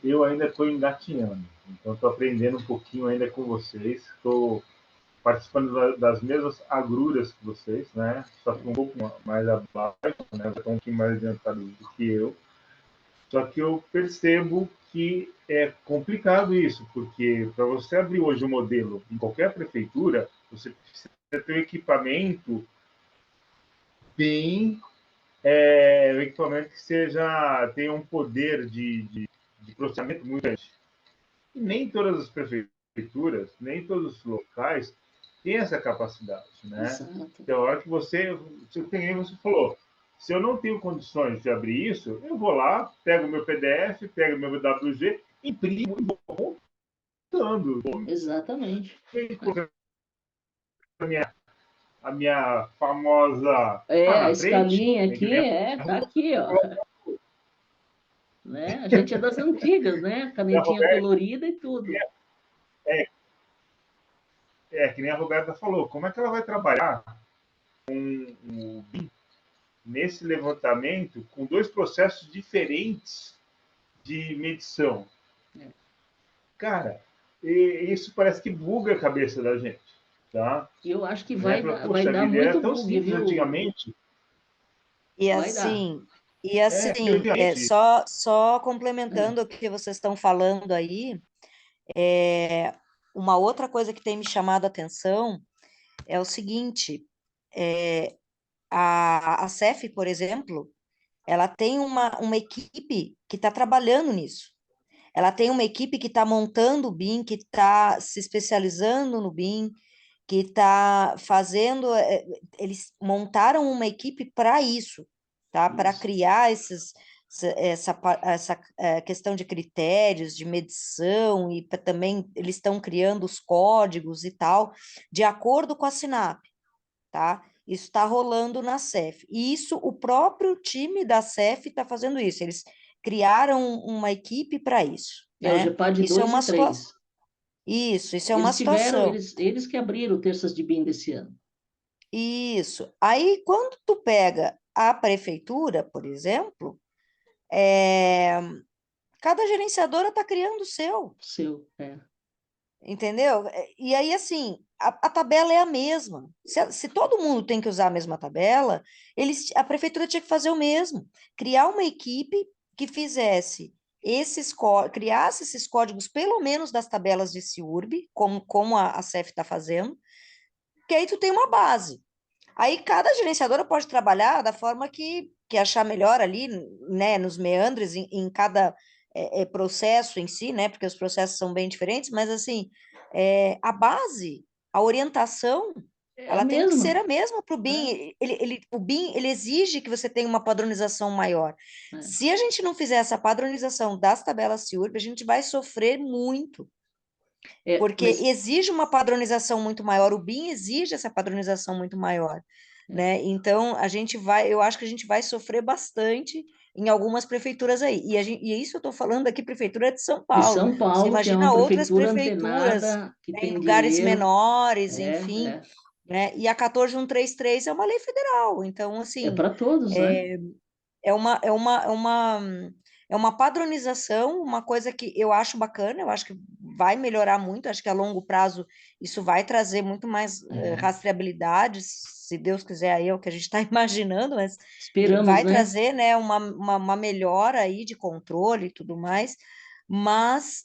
G: eu ainda estou engatinhando, então estou aprendendo um pouquinho ainda com vocês, estou participando das mesmas agruras que vocês, né? Só que um pouco mais abaixo, né? Estão um pouquinho mais adiantados do que eu. Só que eu percebo que é complicado isso, porque para você abrir hoje um modelo em qualquer prefeitura, você precisa ter um equipamento bem um equipamento que tenha um poder de processamento muito grande. E nem todas as prefeituras, nem todos os locais têm essa capacidade, né?
A: Exato.
G: Então, a hora que você falou, se eu não tenho condições de abrir isso, eu vou lá, pego o meu PDF, pego o meu WG, imprimo e vou montando.
A: Exatamente.
G: A minha famosa
A: A
G: na frente,
A: escalinha
G: tem que
A: aqui,
G: nem
A: tá aqui, ó. Né? A gente é das antigas, né?
G: a
A: Canetinha
G: Roberta,
A: colorida e tudo.
G: é, que nem a Roberta falou, como é que ela vai trabalhar nesse levantamento com dois processos diferentes de medição?
A: É.
G: Cara, isso parece que buga a cabeça da gente, tá?
A: Eu acho que
G: Né?
A: vai
G: Poxa
A: dar
G: vida, era
A: muito
G: tão
A: bug,
G: simples
A: viu?
G: antigamente.
E: E
A: Vai dar.
E: assim, e
G: Porque
E: assim,
G: antigamente,
E: só
A: É.
E: complementando o que vocês estão falando aí, uma outra coisa que tem me chamado a atenção é o seguinte, a CEF, por exemplo, ela tem uma equipe que está trabalhando nisso. Ela tem uma equipe que está montando o BIM, que está se especializando no BIM, que está fazendo. Eles montaram uma equipe para isso, tá? Para
A: Isso.
E: criar essa questão de critérios, de medição, e também eles estão criando os códigos e tal, de acordo com a SINAP, tá? Isso está rolando na CEF. E isso, o próprio time da CEF está fazendo isso. Eles criaram uma equipe para isso,
A: O
E: né?
A: GEPAD
E: Isso é
A: 2
E: uma
A: e 3.
E: situação. Isso é uma situação.
A: Eles que abriram terças de BIM desse ano.
E: Isso. Aí, quando tu pega a prefeitura, por exemplo, cada gerenciadora está criando o seu.
A: Seu,
E: Entendeu? E aí, assim, a tabela é a mesma. Se todo mundo tem que usar a mesma tabela, a prefeitura tinha que fazer o mesmo. Criar uma equipe que fizesse criasse esses códigos, pelo menos das tabelas de CIURB, como a CEF está fazendo, que aí tu tem uma base. Aí cada gerenciadora pode trabalhar da forma que achar melhor ali, né, nos meandros, em cada processo em si, né, porque os processos são bem diferentes, mas assim, a base, a orientação,
A: É a
E: ela tem que ser
A: mesma,
E: a mesma para o
A: né?
E: BIM. O BIM, ele exige que você tenha uma padronização maior.
A: É.
E: Se a gente não fizer essa padronização das tabelas CIURB, a gente vai sofrer muito, porque
A: Mas
E: exige uma padronização muito maior, o BIM exige essa padronização muito maior,
A: é,
E: né? Então, eu acho que a gente vai sofrer bastante em algumas prefeituras aí. E isso eu estou falando aqui, prefeitura de São
A: de
E: Paulo.
A: São
E: Você
A: Paulo, que é uma
E: imagina outras
A: prefeitura
E: prefeituras,
A: antenada, que
E: né, em
A: tem
E: lugares
A: dinheiro.
E: menores,
A: É,
E: enfim,
A: é,
E: né? E a 14133 é uma lei federal, então,
A: é
E: assim,
A: para todos, né?
E: é uma, é uma, é uma, é uma padronização, uma coisa que eu acho bacana, eu acho que vai melhorar muito, acho que a longo prazo isso vai trazer muito mais
A: É.
E: rastreabilidade, se Deus quiser, aí é o que a gente está imaginando, mas
A: Esperamos,
E: vai
A: né?
E: trazer, né, uma melhora aí de controle e tudo mais, mas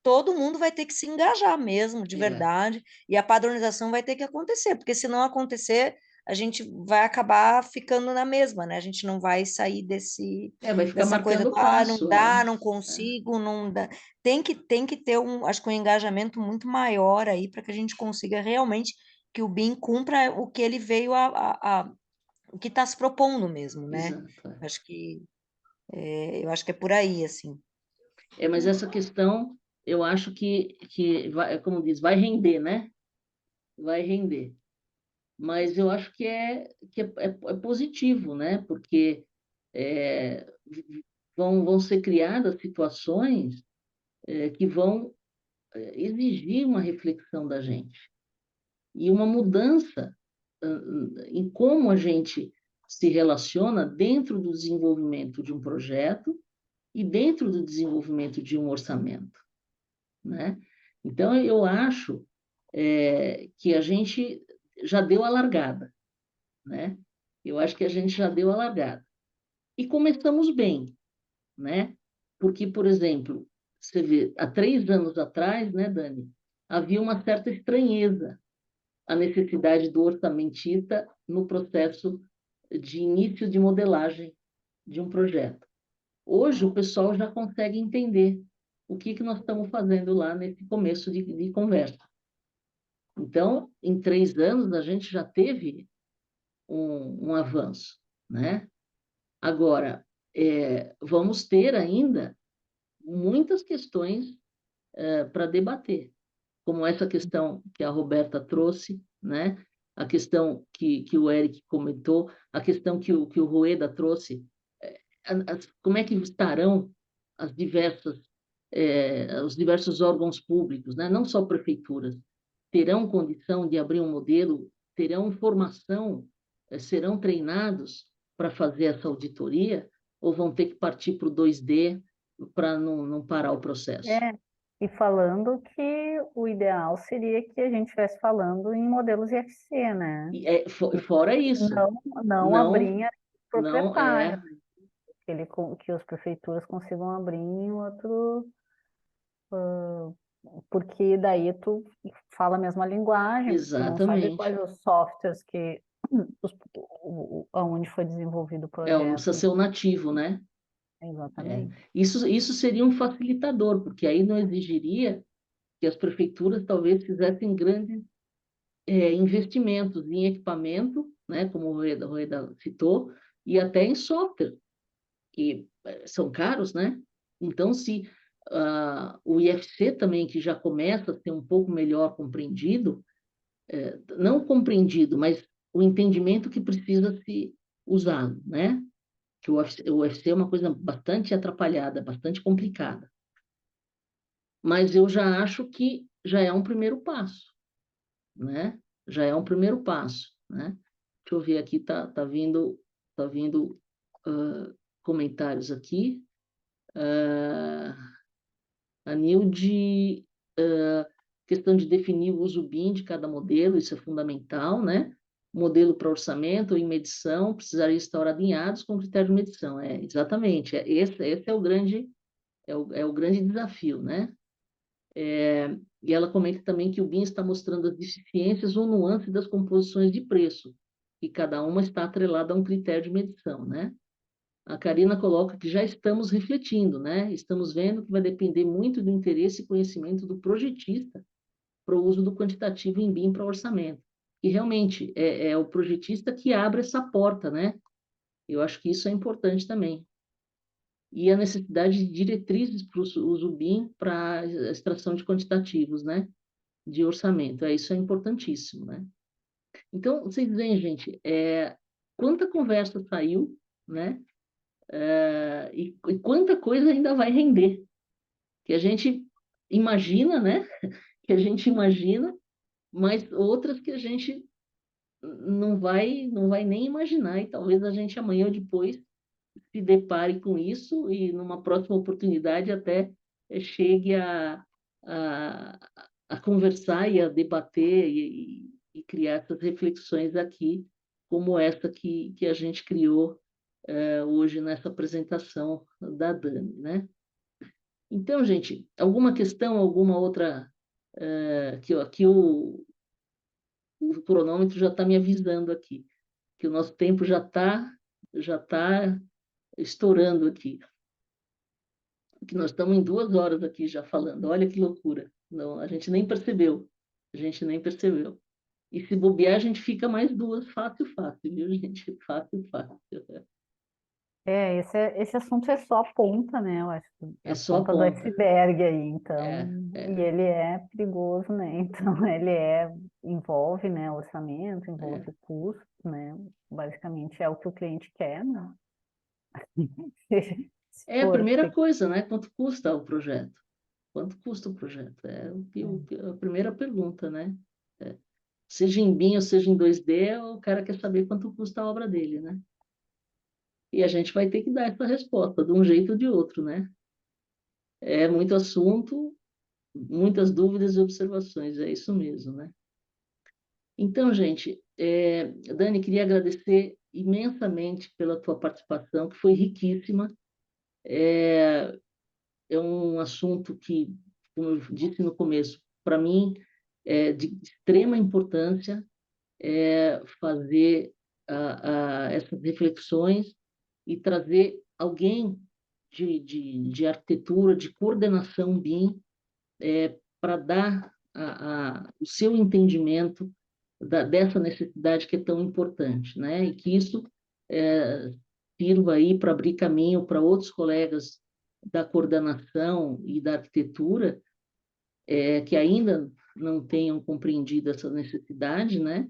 E: todo mundo vai ter que se engajar mesmo, de
A: É.
E: verdade, e a padronização vai ter que acontecer, porque se não acontecer, a gente vai acabar ficando na mesma, né? A gente não vai sair
A: Vai ficar
E: dessa coisa do,
A: marcando
E: não
A: passo,
E: dá, não
A: é.
E: consigo, não dá. Tem que ter acho que um engajamento muito maior aí para que a gente consiga realmente que o BIM cumpra o que ele veio o que está se propondo mesmo, né?
A: Exato. É.
E: Acho que eu acho que é por aí, assim.
A: Mas essa questão, eu acho que vai, como diz, vai render, né? Vai render. Mas eu acho que é positivo, né? Porque é, vão ser criadas situações que vão exigir uma reflexão da gente e uma mudança em como a gente se relaciona dentro do desenvolvimento de um projeto e dentro do desenvolvimento de um orçamento, né? Então, eu acho que a gente já deu a largada, né? Eu acho que a gente já deu a largada. E começamos bem, né? Porque, por exemplo, você vê, há 3 anos atrás, né, Dani, havia uma certa estranheza a necessidade do orçamentista no processo de início de modelagem de um projeto. Hoje, o pessoal já consegue entender o que nós estamos fazendo lá nesse começo de conversa. Então, em 3 anos, a gente já teve um avanço, né? Agora, vamos ter ainda muitas questões para debater, como essa questão que a Roberta trouxe, né? A questão que o Eric comentou, a questão que o Rueda trouxe, como é que estarão as os diversos órgãos públicos, né? Não só prefeituras, terão condição de abrir um modelo, terão formação, serão treinados para fazer essa auditoria, ou vão ter que partir para o 2D para não parar o processo?
B: É, e falando que o ideal seria que a gente estivesse falando em modelos IFC, né?
A: Fora isso,
B: Não
A: não,
B: abrir
A: não
B: proprietário, né? Que as prefeituras consigam abrir em outro, porque daí tu fala a mesma linguagem, tu não sabe
A: exatamente.
B: quais os softwares onde foi desenvolvido o
A: Não precisa
B: projeto.
A: ser o nativo, né?
B: Exatamente.
A: Isso seria um facilitador, porque aí não exigiria que as prefeituras talvez fizessem grandes investimentos em equipamento, né, como o Rueda citou, e até em software, que são caros, né? Então, se o IFC também, que já começa a ser um pouco melhor compreendido, não compreendido, mas o entendimento que precisa se usar, né? Que o UFC é uma coisa bastante atrapalhada, bastante complicada. Mas eu já acho que já é um primeiro passo, né? Já é um primeiro passo, né? Deixa eu ver aqui, tá vindo comentários aqui. a nível de questão de definir o uso BIM de cada modelo, isso é fundamental, né? Modelo para orçamento e medição precisaria estar alinhados com o critério de medição. Exatamente, esse é o grande, é o grande desafio, né? E ela comenta também que o BIM está mostrando as deficiências ou nuances das composições de preço, e cada uma está atrelada a um critério de medição, né? A Karina coloca que já estamos refletindo, né? Estamos vendo que vai depender muito do interesse e conhecimento do projetista para o uso do quantitativo em BIM para orçamento. E realmente é o projetista que abre essa porta, né? Eu acho que isso é importante também. E a necessidade de diretrizes para o uso BIM para a extração de quantitativos, né? De orçamento. Isso é importantíssimo, né? Então, vocês veem, gente, quanta conversa saiu, né? E quanta coisa ainda vai render, que a gente imagina, né? Que a gente imagina, mas outras que a gente não vai nem imaginar, e talvez a gente amanhã ou depois se depare com isso e numa próxima oportunidade até chegue a, a conversar e a debater e criar essas reflexões aqui, como essa que a gente criou hoje nessa apresentação da Dani, né? Então, gente, alguma questão, alguma outra que aqui o cronômetro já está me avisando aqui, que o nosso tempo já tá estourando aqui, que nós estamos em 2 horas aqui já falando. Olha que loucura! Não, a gente nem percebeu, a gente nem percebeu. E se bobear, a gente fica mais 2, fácil, fácil, viu, gente? Fácil, fácil.
B: Esse assunto é só a ponta, né? Eu acho que é
A: É
B: a
A: só a
B: ponta do
A: ponta.
B: iceberg aí, então, e
A: É,
B: ele é perigoso, né? Então, envolve, né, orçamento, envolve custo, né? Basicamente é o que o cliente quer, né? Se
A: é a
B: for
A: primeira
B: ter
A: coisa, né? Quanto custa o projeto? Quanto custa o projeto? A primeira pergunta, né? É. Seja em BIM ou seja em 2D, o cara quer saber quanto custa a obra dele, né? E a gente vai ter que dar essa resposta, de um jeito ou de outro, né? É muito assunto, muitas dúvidas e observações, é isso mesmo, né? Então, gente, Dani, queria agradecer imensamente pela tua participação, que foi riquíssima. É um assunto que, como eu disse no começo, para mim é de extrema importância fazer essas reflexões e trazer alguém de arquitetura, de coordenação BIM, para dar o seu entendimento dessa necessidade que é tão importante, né? E que isso sirva aí para abrir caminho para outros colegas da coordenação e da arquitetura que ainda não tenham compreendido essa necessidade, né?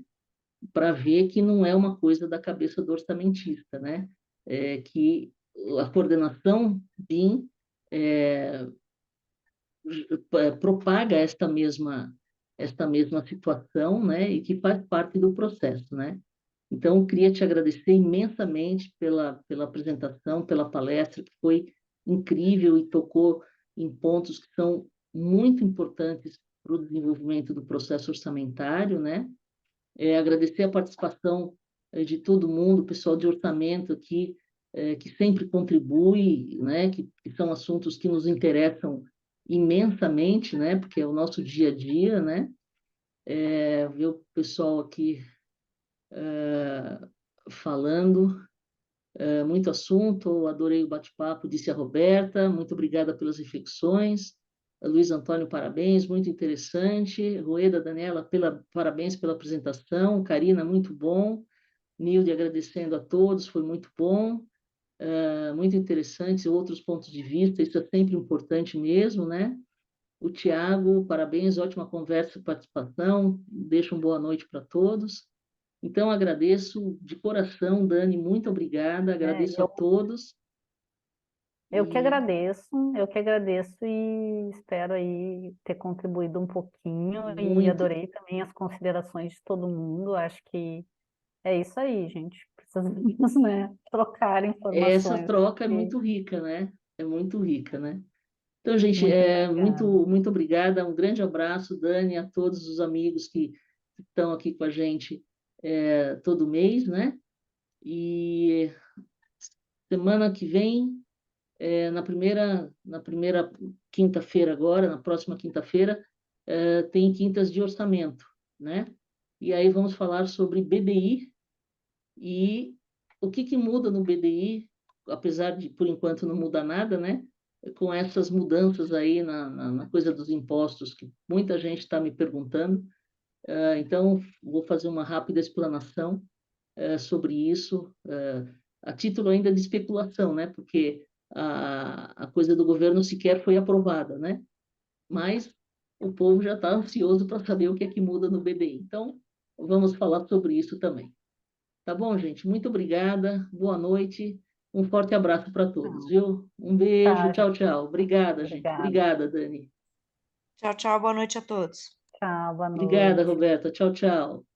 A: Para ver que não é uma coisa da cabeça do orçamentista, né? Que a coordenação BIM propaga esta mesma situação, né? E que faz parte do processo, né? Então, eu queria te agradecer imensamente pela apresentação, pela palestra, que foi incrível e tocou em pontos que são muito importantes para o desenvolvimento do processo orçamentário, né? Agradecer a participação de todo mundo, o pessoal de orçamento aqui, que sempre contribui, né? Que são assuntos que nos interessam imensamente, né? Porque é o nosso dia a dia, né? Ver o pessoal aqui falando, muito assunto, adorei o bate-papo, disse a Roberta, muito obrigada pelas reflexões. Luiz Antônio, parabéns, muito interessante. Rueda, Daniela, parabéns pela apresentação. Karina, muito bom. Nilde, agradecendo a todos, foi muito bom. Muito interessante, outros pontos de vista, isso é sempre importante mesmo, né? O Tiago, parabéns, ótima conversa e participação. Deixa uma boa noite para todos. Então, agradeço de coração, Dani, muito obrigada, agradeço a
B: eu,
A: todos.
B: eu
A: E
B: que agradeço e espero aí ter contribuído um pouquinho e
A: muito,
B: adorei também as considerações de todo mundo. Acho que é isso aí, gente. Precisamos, né, trocar
A: essa
B: informações.
A: troca é
B: Porque
A: muito rica, né? É muito rica, né? Então, gente,
B: Muito obrigada.
A: muito obrigada. Um grande abraço, Dani, a todos os amigos que estão aqui com a gente todo mês, né? E semana que vem, na primeira quinta-feira agora, na próxima quinta-feira, tem quintas de orçamento, né? E aí vamos falar sobre BDI e o que muda no BDI, apesar de, por enquanto, não muda nada, né? Com essas mudanças aí na coisa dos impostos, que muita gente está me perguntando. Então, vou fazer uma rápida explanação sobre isso, a título ainda de especulação, né? Porque a coisa do governo sequer foi aprovada, né? Mas o povo já está ansioso para saber o que é que muda no BDI. Então, vamos falar sobre isso também. Tá bom, gente? Muito obrigada, boa noite, um forte abraço para todos, viu? Um beijo,
B: Tá,
A: tchau,
B: gente.
A: tchau. Obrigada, gente.
B: Obrigada.
A: Obrigada, Dani.
E: Tchau, tchau, boa noite a todos.
B: Tchau, boa
A: Obrigada,
B: noite.
A: Roberta. Tchau, tchau.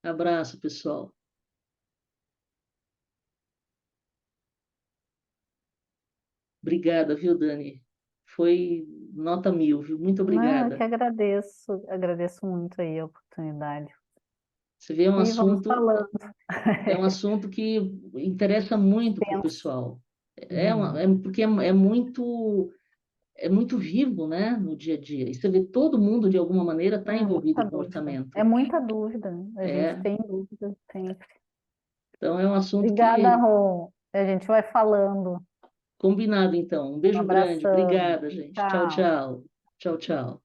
A: Abraço, pessoal. Obrigada, viu, Dani? Foi nota 1000, viu? Muito
B: Não, eu que
A: obrigada.
B: agradeço muito aí a oportunidade.
A: Você vê,
B: E vamos falando.
A: é um assunto que interessa muito para o
B: Penso.
A: pessoal.
B: Uhum.
A: Porque é muito vivo, né, no dia a dia. E você vê todo mundo, de alguma maneira, está
B: Muita
A: envolvido com
B: dúvida.
A: orçamento.
B: É muita dúvida. A gente
A: É,
B: tem dúvida sempre.
A: então é um assunto
B: Obrigada,
A: que
B: Ron. A gente vai falando.
A: combinado, então. Um
B: Um
A: beijo grande.
B: abração.
A: Obrigada, gente. Tchau,
B: Tchau.
A: tchau. Tchau, tchau.